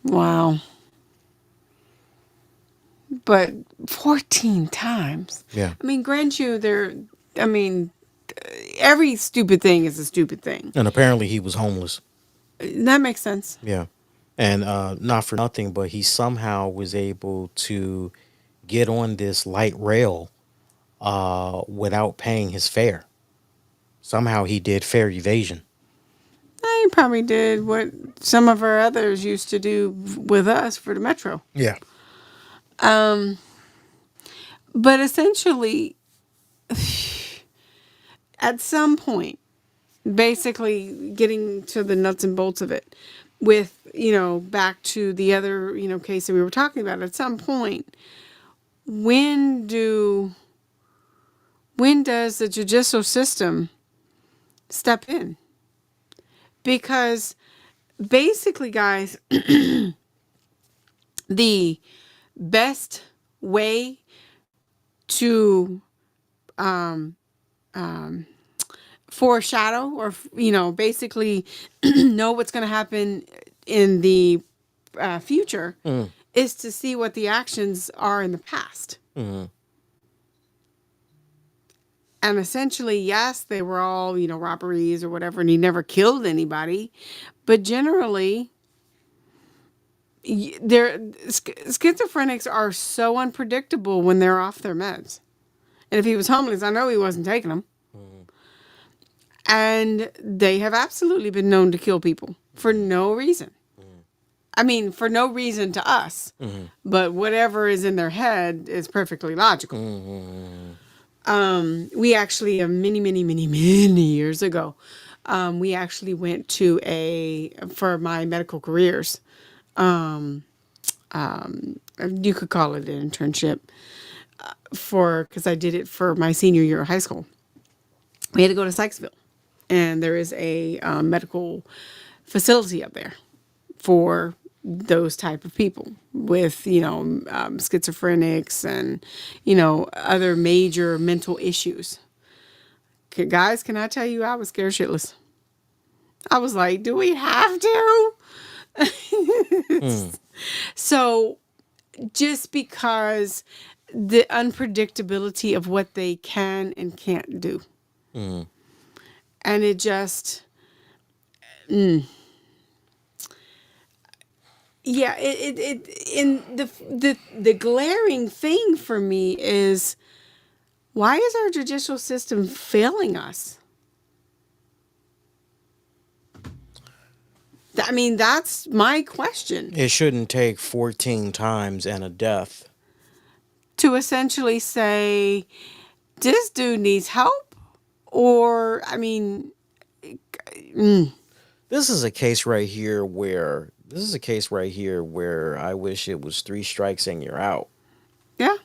Wow. But 14 times. Yeah. I mean, grant you, I mean, every stupid thing is a stupid thing. And apparently he was homeless. That makes sense. Yeah. And not for nothing, but he somehow was able to get on this light rail without paying his fare. Somehow he did fare evasion. I probably did what some of our others used to do with us for the metro. Yeah. But essentially, at some point, basically getting to the nuts and bolts of it, with, back to the other, case that we were talking about, at some point, when does the judicial system step in? Because basically, guys, the best way to foreshadow or, basically know what's going to happen in the future is to see what the actions are in the past. Mm-hmm. And essentially, yes, they were all, robberies or whatever, and he never killed anybody. But generally, schizophrenics are so unpredictable when they're off their meds. And if he was homeless, I know he wasn't taking them. Mm-hmm. And they have absolutely been known to kill people for no reason. I mean, for no reason to us. Mm-hmm. But whatever is in their head is perfectly logical. Mm-hmm. We actually, many, many, many, many years ago, we actually went to for my medical careers, You could call it an internship because I did it for my senior year of high school. We had to go to Sykesville, and there is a medical facility up there for those type of people with schizophrenics and other major mental issues. Guys, can I tell you, I was scared shitless. I was like, do we have to? Mm, So just because the unpredictability of what they can and can't do, mm. and it just yeah, it in the glaring thing for me is, why is our judicial system failing us? I mean, that's my question. It shouldn't take 14 times and a death. To essentially say, this dude needs help, or, I mean, This is a case right here where I wish it was three strikes and you're out. yeah,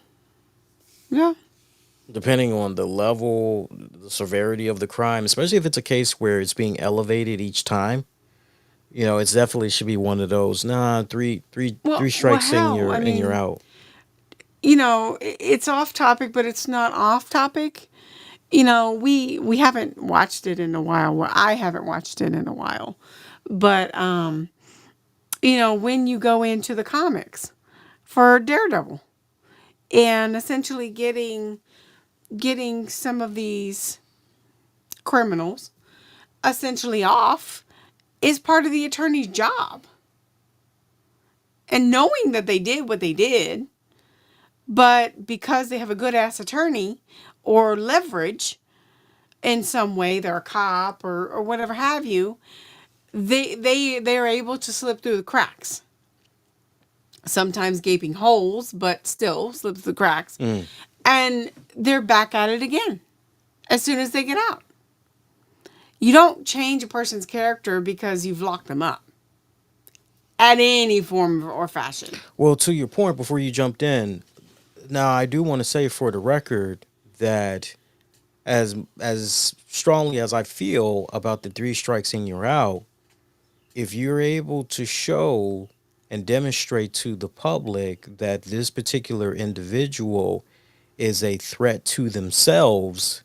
yeah. Depending on the level, the severity of the crime, especially if it's a case where it's being elevated each time. It's definitely should be one of those. Nah, three Well, strikes and hell, you're I mean, out. it's off topic, but it's not off topic. We haven't watched it in a while. Well, I haven't watched it in a while. But when you go into the comics for Daredevil and essentially getting some of these criminals essentially off is part of the attorney's job. And knowing that they did what they did, but because they have a good ass attorney or leverage in some way, they're a cop or whatever have you, they're able to slip through the cracks. Sometimes gaping holes, but still slip through the cracks. Mm. And they're back at it again as soon as they get out. You don't change a person's character because you've locked them up at any form or fashion. Well, to your point, before you jumped in, now I do want to say for the record that as strongly as I feel about the three strikes and you're out, if you're able to show and demonstrate to the public that this particular individual is a threat to themselves,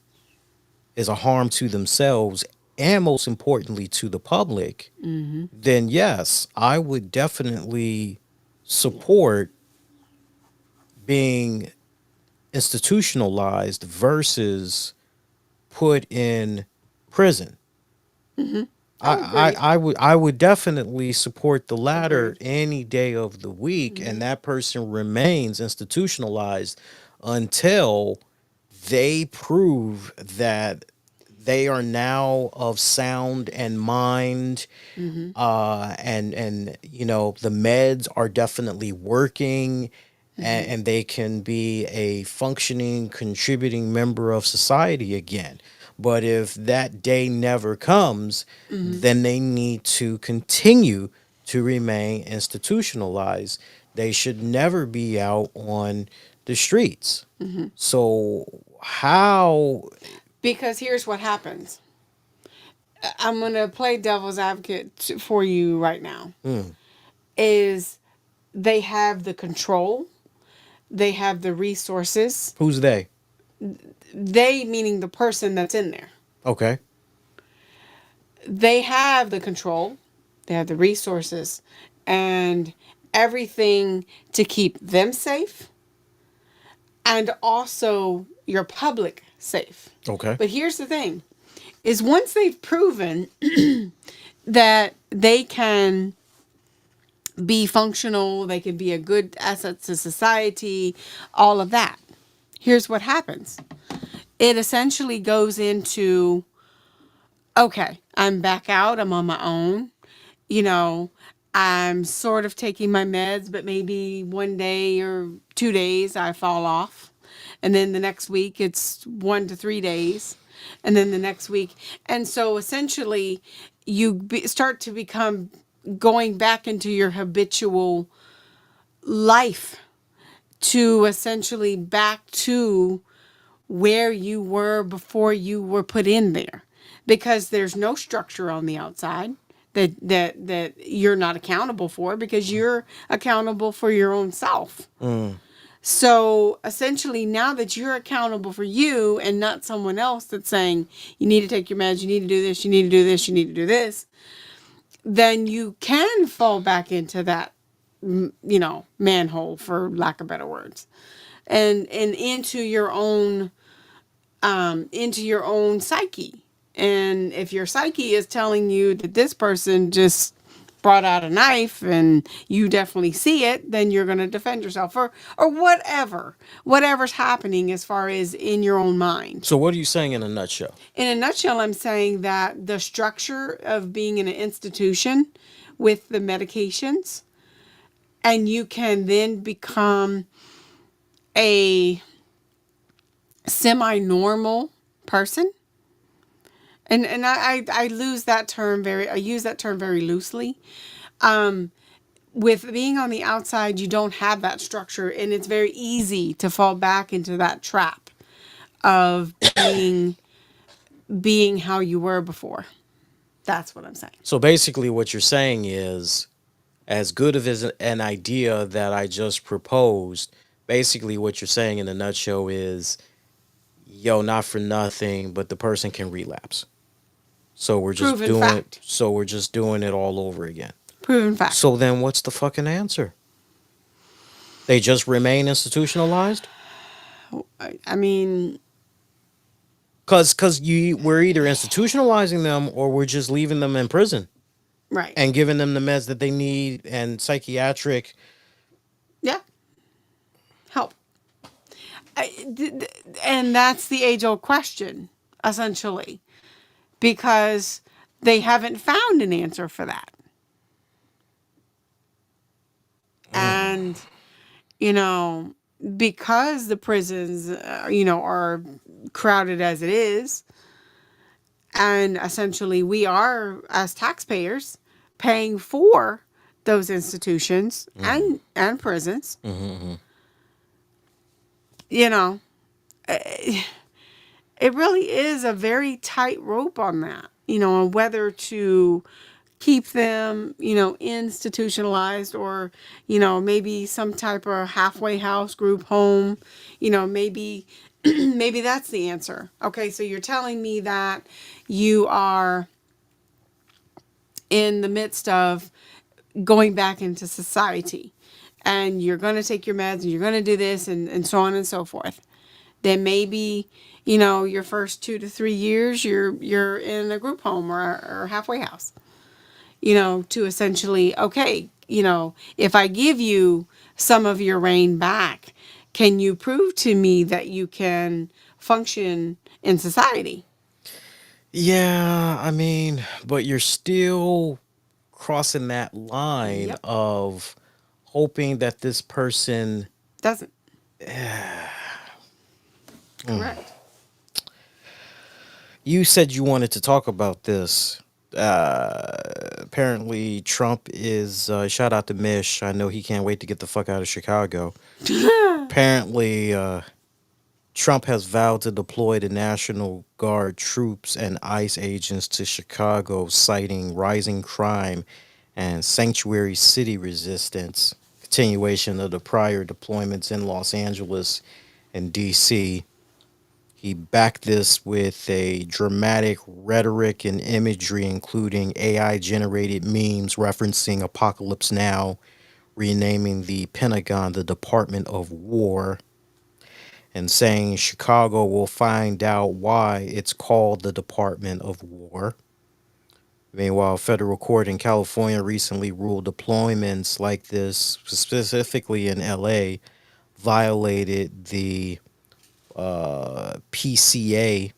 is a harm to themselves, and most importantly to the public, then yes, I would definitely support being institutionalized versus put in prison. I I would definitely support the latter agree. any day of the week, and that person remains institutionalized until they prove that they are now of sound and mind, and the meds are definitely working, and they can be a functioning, contributing member of society again. But if that day never comes, then they need to continue to remain institutionalized. They should never be out on the streets. So how? Because here's what happens. I'm going to play devil's advocate for you right now. Mm, Is they have the control, they have the resources. who's they? They meaning the person that's in there. Okay. They have the control, they have the resources, and everything to keep them safe and also your public safe. Okay. But here's the thing is once they've proven that they can be functional, they can be a good asset to society, all of that. Here's what happens. It essentially goes into, okay, I'm back out, I'm on my own. You know, I'm sort of taking my meds, but maybe one day or 2 days I fall off. And then the next week it's 1 to 3 days. And then the next week. And so essentially start to become going back into your habitual life to essentially back to where you were before you were put in there, because there's no structure on the outside that you're not accountable for, because you're accountable for your own self. Mm. So essentially, now that you're accountable for you and not someone else that's saying you need to take your meds, you need to do this, you need to do this, you need to do this, then you can fall back into that, manhole, for lack of better words, and into your own psyche. And if your psyche is telling you that this person just brought out a knife and you definitely see it, then you're going to defend yourself, or whatever's happening as far as in your own mind. So what are you saying in a nutshell? In a nutshell, I'm saying that the structure of being in an institution with the medications, and you can then become a semi-normal person. And I use that term very loosely. With being on the outside, you don't have that structure, and it's very easy to fall back into that trap of being how you were before. That's what I'm saying. So basically, what you're saying is, as good of as an idea that I just proposed, basically what you're saying in a nutshell is, yo, not for nothing, but the person can relapse. So we're just Proven doing fact. so we're just doing it all over again. Proven fact. So then what's the fucking answer? They just remain institutionalized? I mean, Cuz we're either institutionalizing them or we're just leaving them in prison right. and giving them the meds that they need and psychiatric. Yeah. Help. And that's the age old question, essentially, because they haven't found an answer for that. And, you know, because the prisons, are crowded as it is, and essentially we are, as taxpayers, paying for those institutions and prisons, Mm-hmm. you know, it really is a very tight rope on that, on whether to keep them, institutionalized, or, maybe some type of halfway house, group home, maybe, maybe that's the answer. Okay, so you're telling me that you are in the midst of going back into society, and you're going to take your meds, and you're going to do this, and so on and so forth. Then maybe, your first 2 to 3 years, you're in a group home, or a halfway house, to essentially, okay, if I give you some of your reign back, can you prove to me that you can function in society? Yeah, I mean, but you're still crossing that line Yep. of hoping that this person. Doesn't. Mm. Correct. You said you wanted to talk about this. Apparently, Trump is. Shout out to Mish. I know he can't wait to get the fuck out of Chicago. Apparently, Trump has vowed to deploy the National Guard troops and ICE agents to Chicago, citing rising crime and sanctuary city resistance. Continuation of the prior deployments in Los Angeles and D.C. He backed this with a dramatic rhetoric and imagery, including AI generated memes referencing Apocalypse Now, renaming the Pentagon the Department of War, and saying Chicago will find out why it's called the Department of War. Meanwhile, a federal court in California recently ruled deployments like this, specifically in LA, violated the PCA,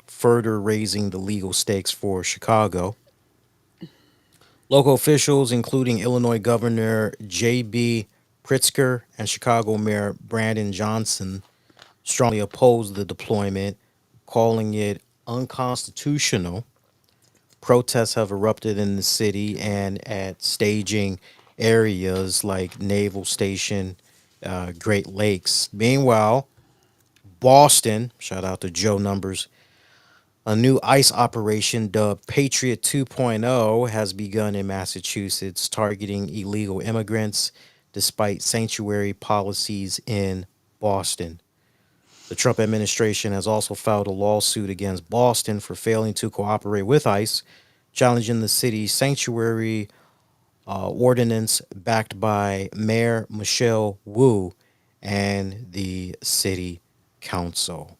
further raising the legal stakes for Chicago. Local officials, including Illinois Governor J.B. Pritzker and Chicago Mayor Brandon Johnson, strongly opposed the deployment, calling it unconstitutional. Protests have erupted in the city and at staging areas like Naval Station, Great Lakes. Meanwhile, Boston, shout out to Joe Numbers, a new ICE operation dubbed Patriot 2.0 has begun in Massachusetts, targeting illegal immigrants despite sanctuary policies in Boston. The Trump administration has also filed a lawsuit against Boston for failing to cooperate with ICE, challenging the city's sanctuary ordinance backed by Mayor Michelle Wu and the city council.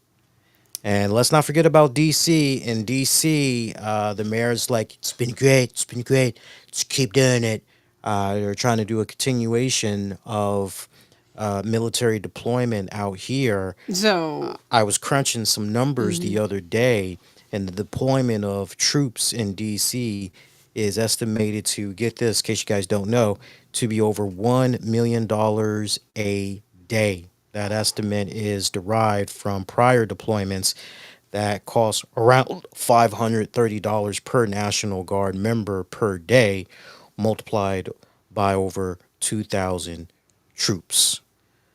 And let's not forget about DC. In DC, the mayor's like, it's been great, it's been great, just keep doing it. They're trying to do a continuation of military deployment out here. So, I was crunching some numbers the other day, and the deployment of troops in DC is estimated to, get this, in case you guys don't know, to be over $1 million a day. That estimate is derived from prior deployments that cost around $530 per National Guard member per day, multiplied by over 2,000 troops.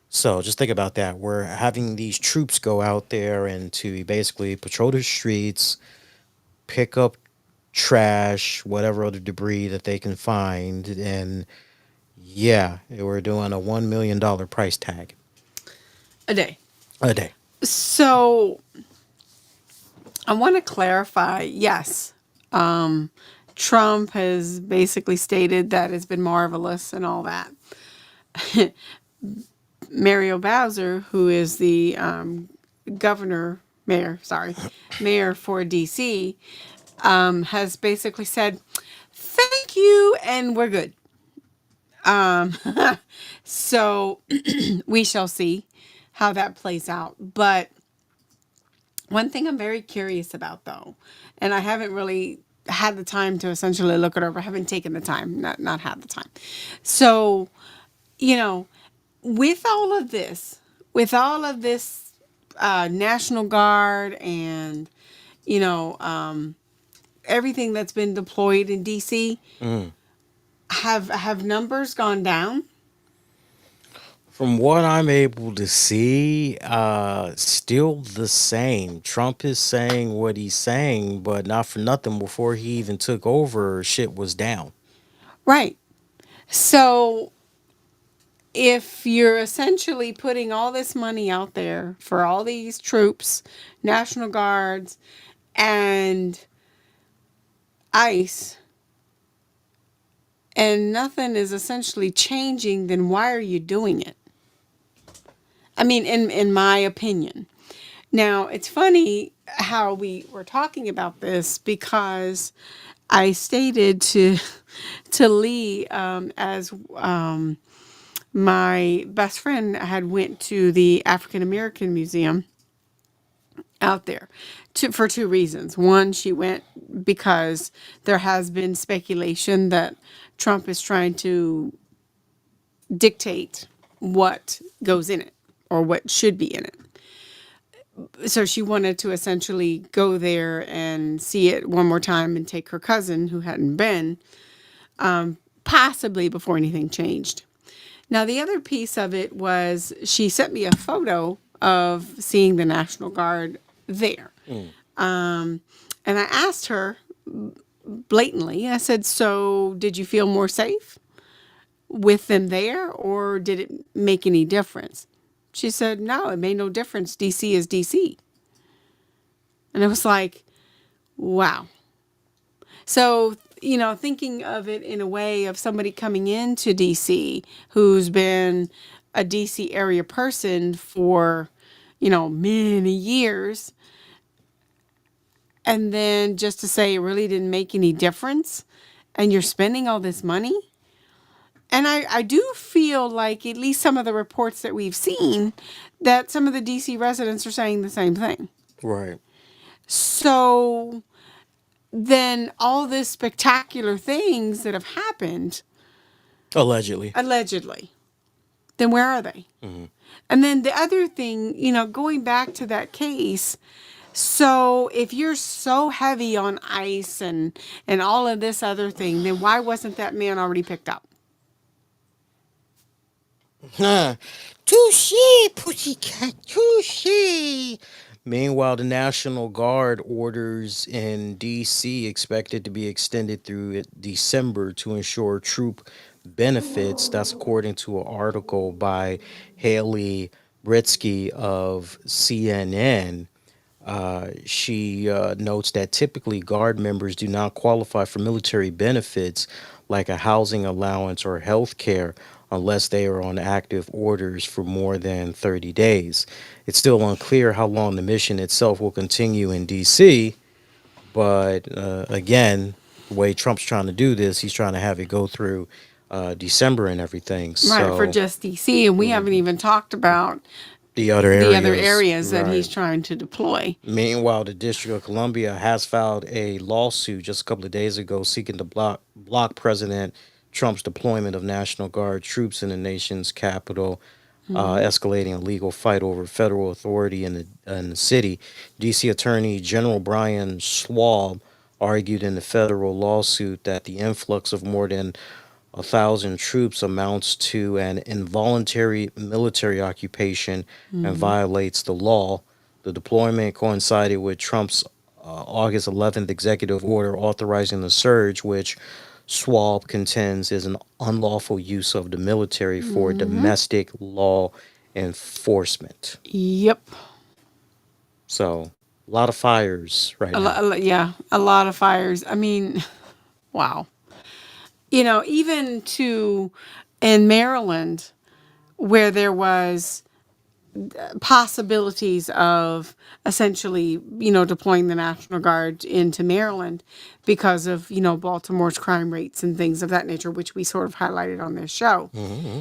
So just think about that. We're having these troops go out there and to basically patrol the streets, pick up trash, whatever other debris that they can find, and yeah, we're doing a $1 million price tag a day. a day. So, I want to clarify, yes, Trump has basically stated that it's been marvelous and all that. Mario Bowser, who is the mayor for DC, has basically said, thank you, and we're good. Um, so we shall see how that plays out. But one thing I'm very curious about, though, and I haven't really had the time to essentially look it over. I haven't taken the time, not had the time. So, you know, with all of this National Guard and you know everything that's been deployed in DC, have numbers gone down? From what I'm able to see, still the same. Trump is saying what he's saying, but not for nothing. Before he even took over, shit was down. Right. So if you're essentially putting all this money out there for all these troops, National Guards, and ICE, and nothing is essentially changing, then why are you doing it? I mean, in my opinion. Now, it's funny how we were talking about this because I stated to Lee, as my best friend had went to the African American Museum out there for two reasons. One, she went because there has been speculation that Trump is trying to dictate what goes in it or what should be in it. So she wanted to essentially go there and see it one more time and take her cousin who hadn't been, possibly before anything changed. Now, the other piece of it was she sent me a photo of seeing the National Guard there. And I asked her blatantly, I said, so did you feel more safe with them there, or did it make any difference? She said, no, it made no difference. DC is DC. And it was like, wow. So, thinking of it in a way of somebody coming into DC who's been a DC area person for, many years, and then just to say it really didn't make any difference, and you're spending all this money. And I do feel like, at least some of the reports that we've seen, that some of the DC residents are saying the same thing. Right. So then all this spectacular things that have happened, Allegedly. then where are they? And then the other thing, going back to that case, So if you're so heavy on ice and all of this other thing, then why wasn't that man already picked up? Huh. Touche, pussycat, touche. Meanwhile, the National Guard orders in D.C. expected to be extended through December to ensure troop benefits. That's according to an article by Haley Britsky of CNN. She notes that typically Guard members do not qualify for military benefits like a housing allowance or health care unless they are on active orders for more than 30 days. It's still unclear how long the mission itself will continue in D.C., but again, the way Trump's trying to do this, he's trying to have it go through December and everything. Right, for So just DC, and we haven't even talked about the other the other areas, areas that right. he's trying to deploy. Meanwhile, the District of Columbia has filed a lawsuit just a couple of days ago seeking to block President Trump's deployment of National Guard troops in the nation's capital, escalating a legal fight over federal authority in the city. D.C. Attorney General Brian Schwab argued in the federal lawsuit that the influx of more than 1,000 troops amounts to an involuntary military occupation and violates the law. The deployment coincided with Trump's August 11th executive order authorizing the surge, which Schwab contends is an unlawful use of the military for domestic law enforcement. Yep. So, a lot of fires right now. Yeah, a lot of fires. I mean, wow. Even to in Maryland, where there was possibilities of essentially, deploying the National Guard into Maryland because of, Baltimore's crime rates and things of that nature, which we sort of highlighted on this show. Hmm.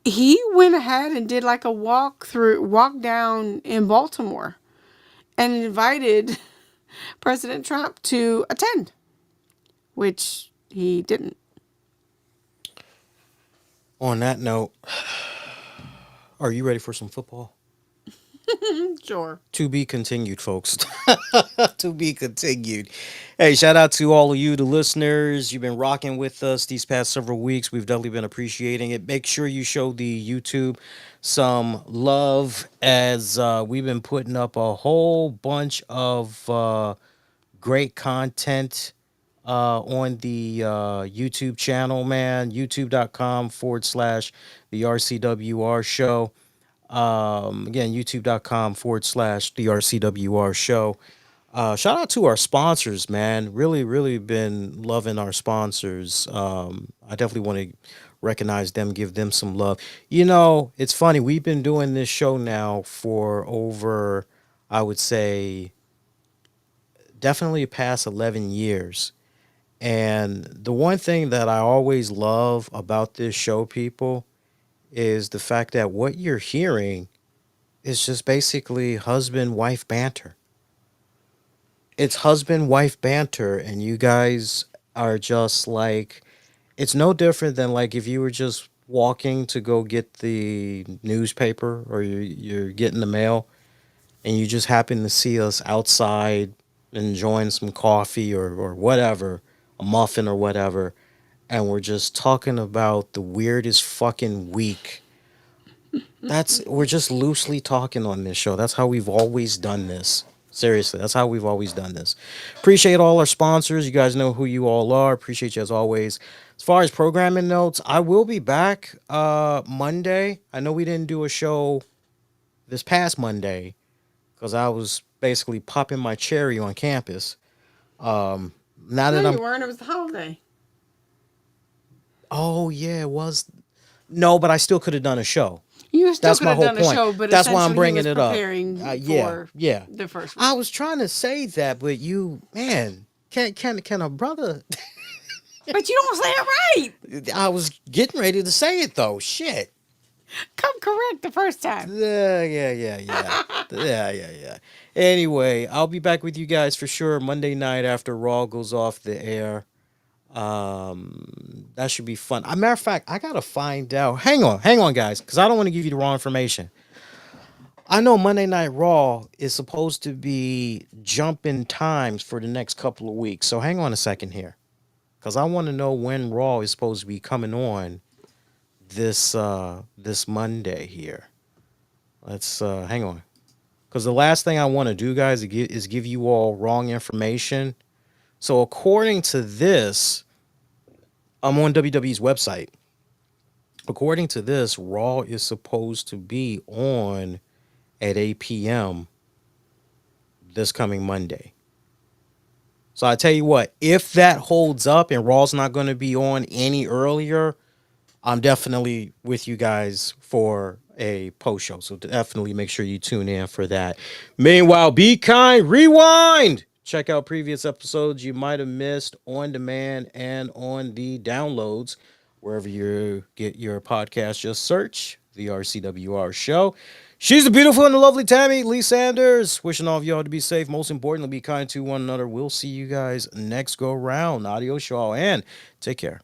He went ahead and did like a walk down in Baltimore and invited President Trump to attend, which he didn't. On that note, are you ready for some football? Sure. To be continued, folks. To be continued. Hey, shout out to all of you, the listeners. You've been rocking with us these past several weeks. We've definitely been appreciating it. Make sure you show the YouTube some love as we've been putting up a whole bunch of great content on the YouTube channel, man. YouTube.com/, the RCWR show. Again, youtube.com/, the RCWR show. Shout out to our sponsors, man. Really, really been loving our sponsors. I definitely want to recognize them, give them some love. It's funny. We've been doing this show now for over, I would say, definitely past 11 years. And the one thing that I always love about this show, people, is the fact that what you're hearing is just basically husband wife banter. It's husband wife banter, and you guys are just like, it's no different than like if you were just walking to go get the newspaper or you're getting the mail and you just happen to see us outside enjoying some coffee or whatever, a muffin or whatever, and we're just talking about the weirdest fucking week. We're just loosely talking on this show. That's how we've always done this. Seriously, that's how we've always done this. Appreciate all our sponsors. You guys know who you all are. Appreciate you as always. As far as programming notes, I will be back Monday. I know we didn't do a show this past Monday because I was basically popping my cherry on campus. Now No, that you I'm, weren't. It was the holiday. oh yeah, it was. No, but I still could have done a show. You still That's could my have whole done a point. show, but That's why I'm essentially he bringing was it up. preparing Yeah, for yeah. the first week. I was trying to say that, but you, man, can a brother? But you don't say it right. I was getting ready to say it though. Shit. Come correct the first time. Yeah. Anyway, I'll be back with you guys for sure Monday night after Raw goes off the air. That should be fun. A matter of fact, I gotta find out. Hang on, guys, because I don't want to give you the wrong information. I know Monday Night Raw is supposed to be jumping times for the next couple of weeks. So hang on a second here, because I want to know when Raw is supposed to be coming on this Monday here. Let's hang on, because the last thing I want to do, guys, is give you all wrong information. So according to this, I'm on WWE's website. According to this, Raw is supposed to be on at 8 p.m. this coming Monday. So I tell you what, if that holds up and Raw's not going to be on any earlier, I'm definitely with you guys for a post show. So definitely make sure you tune in for that. Meanwhile, be kind, rewind. Check out previous episodes you might have missed on demand and on the downloads. Wherever you get your podcast, just search the RCWR show. She's the beautiful and the lovely Tammy Lee Sanders. Wishing all of y'all to be safe. Most importantly, be kind to one another. We'll see you guys next go round. Adios, y'all, and take care.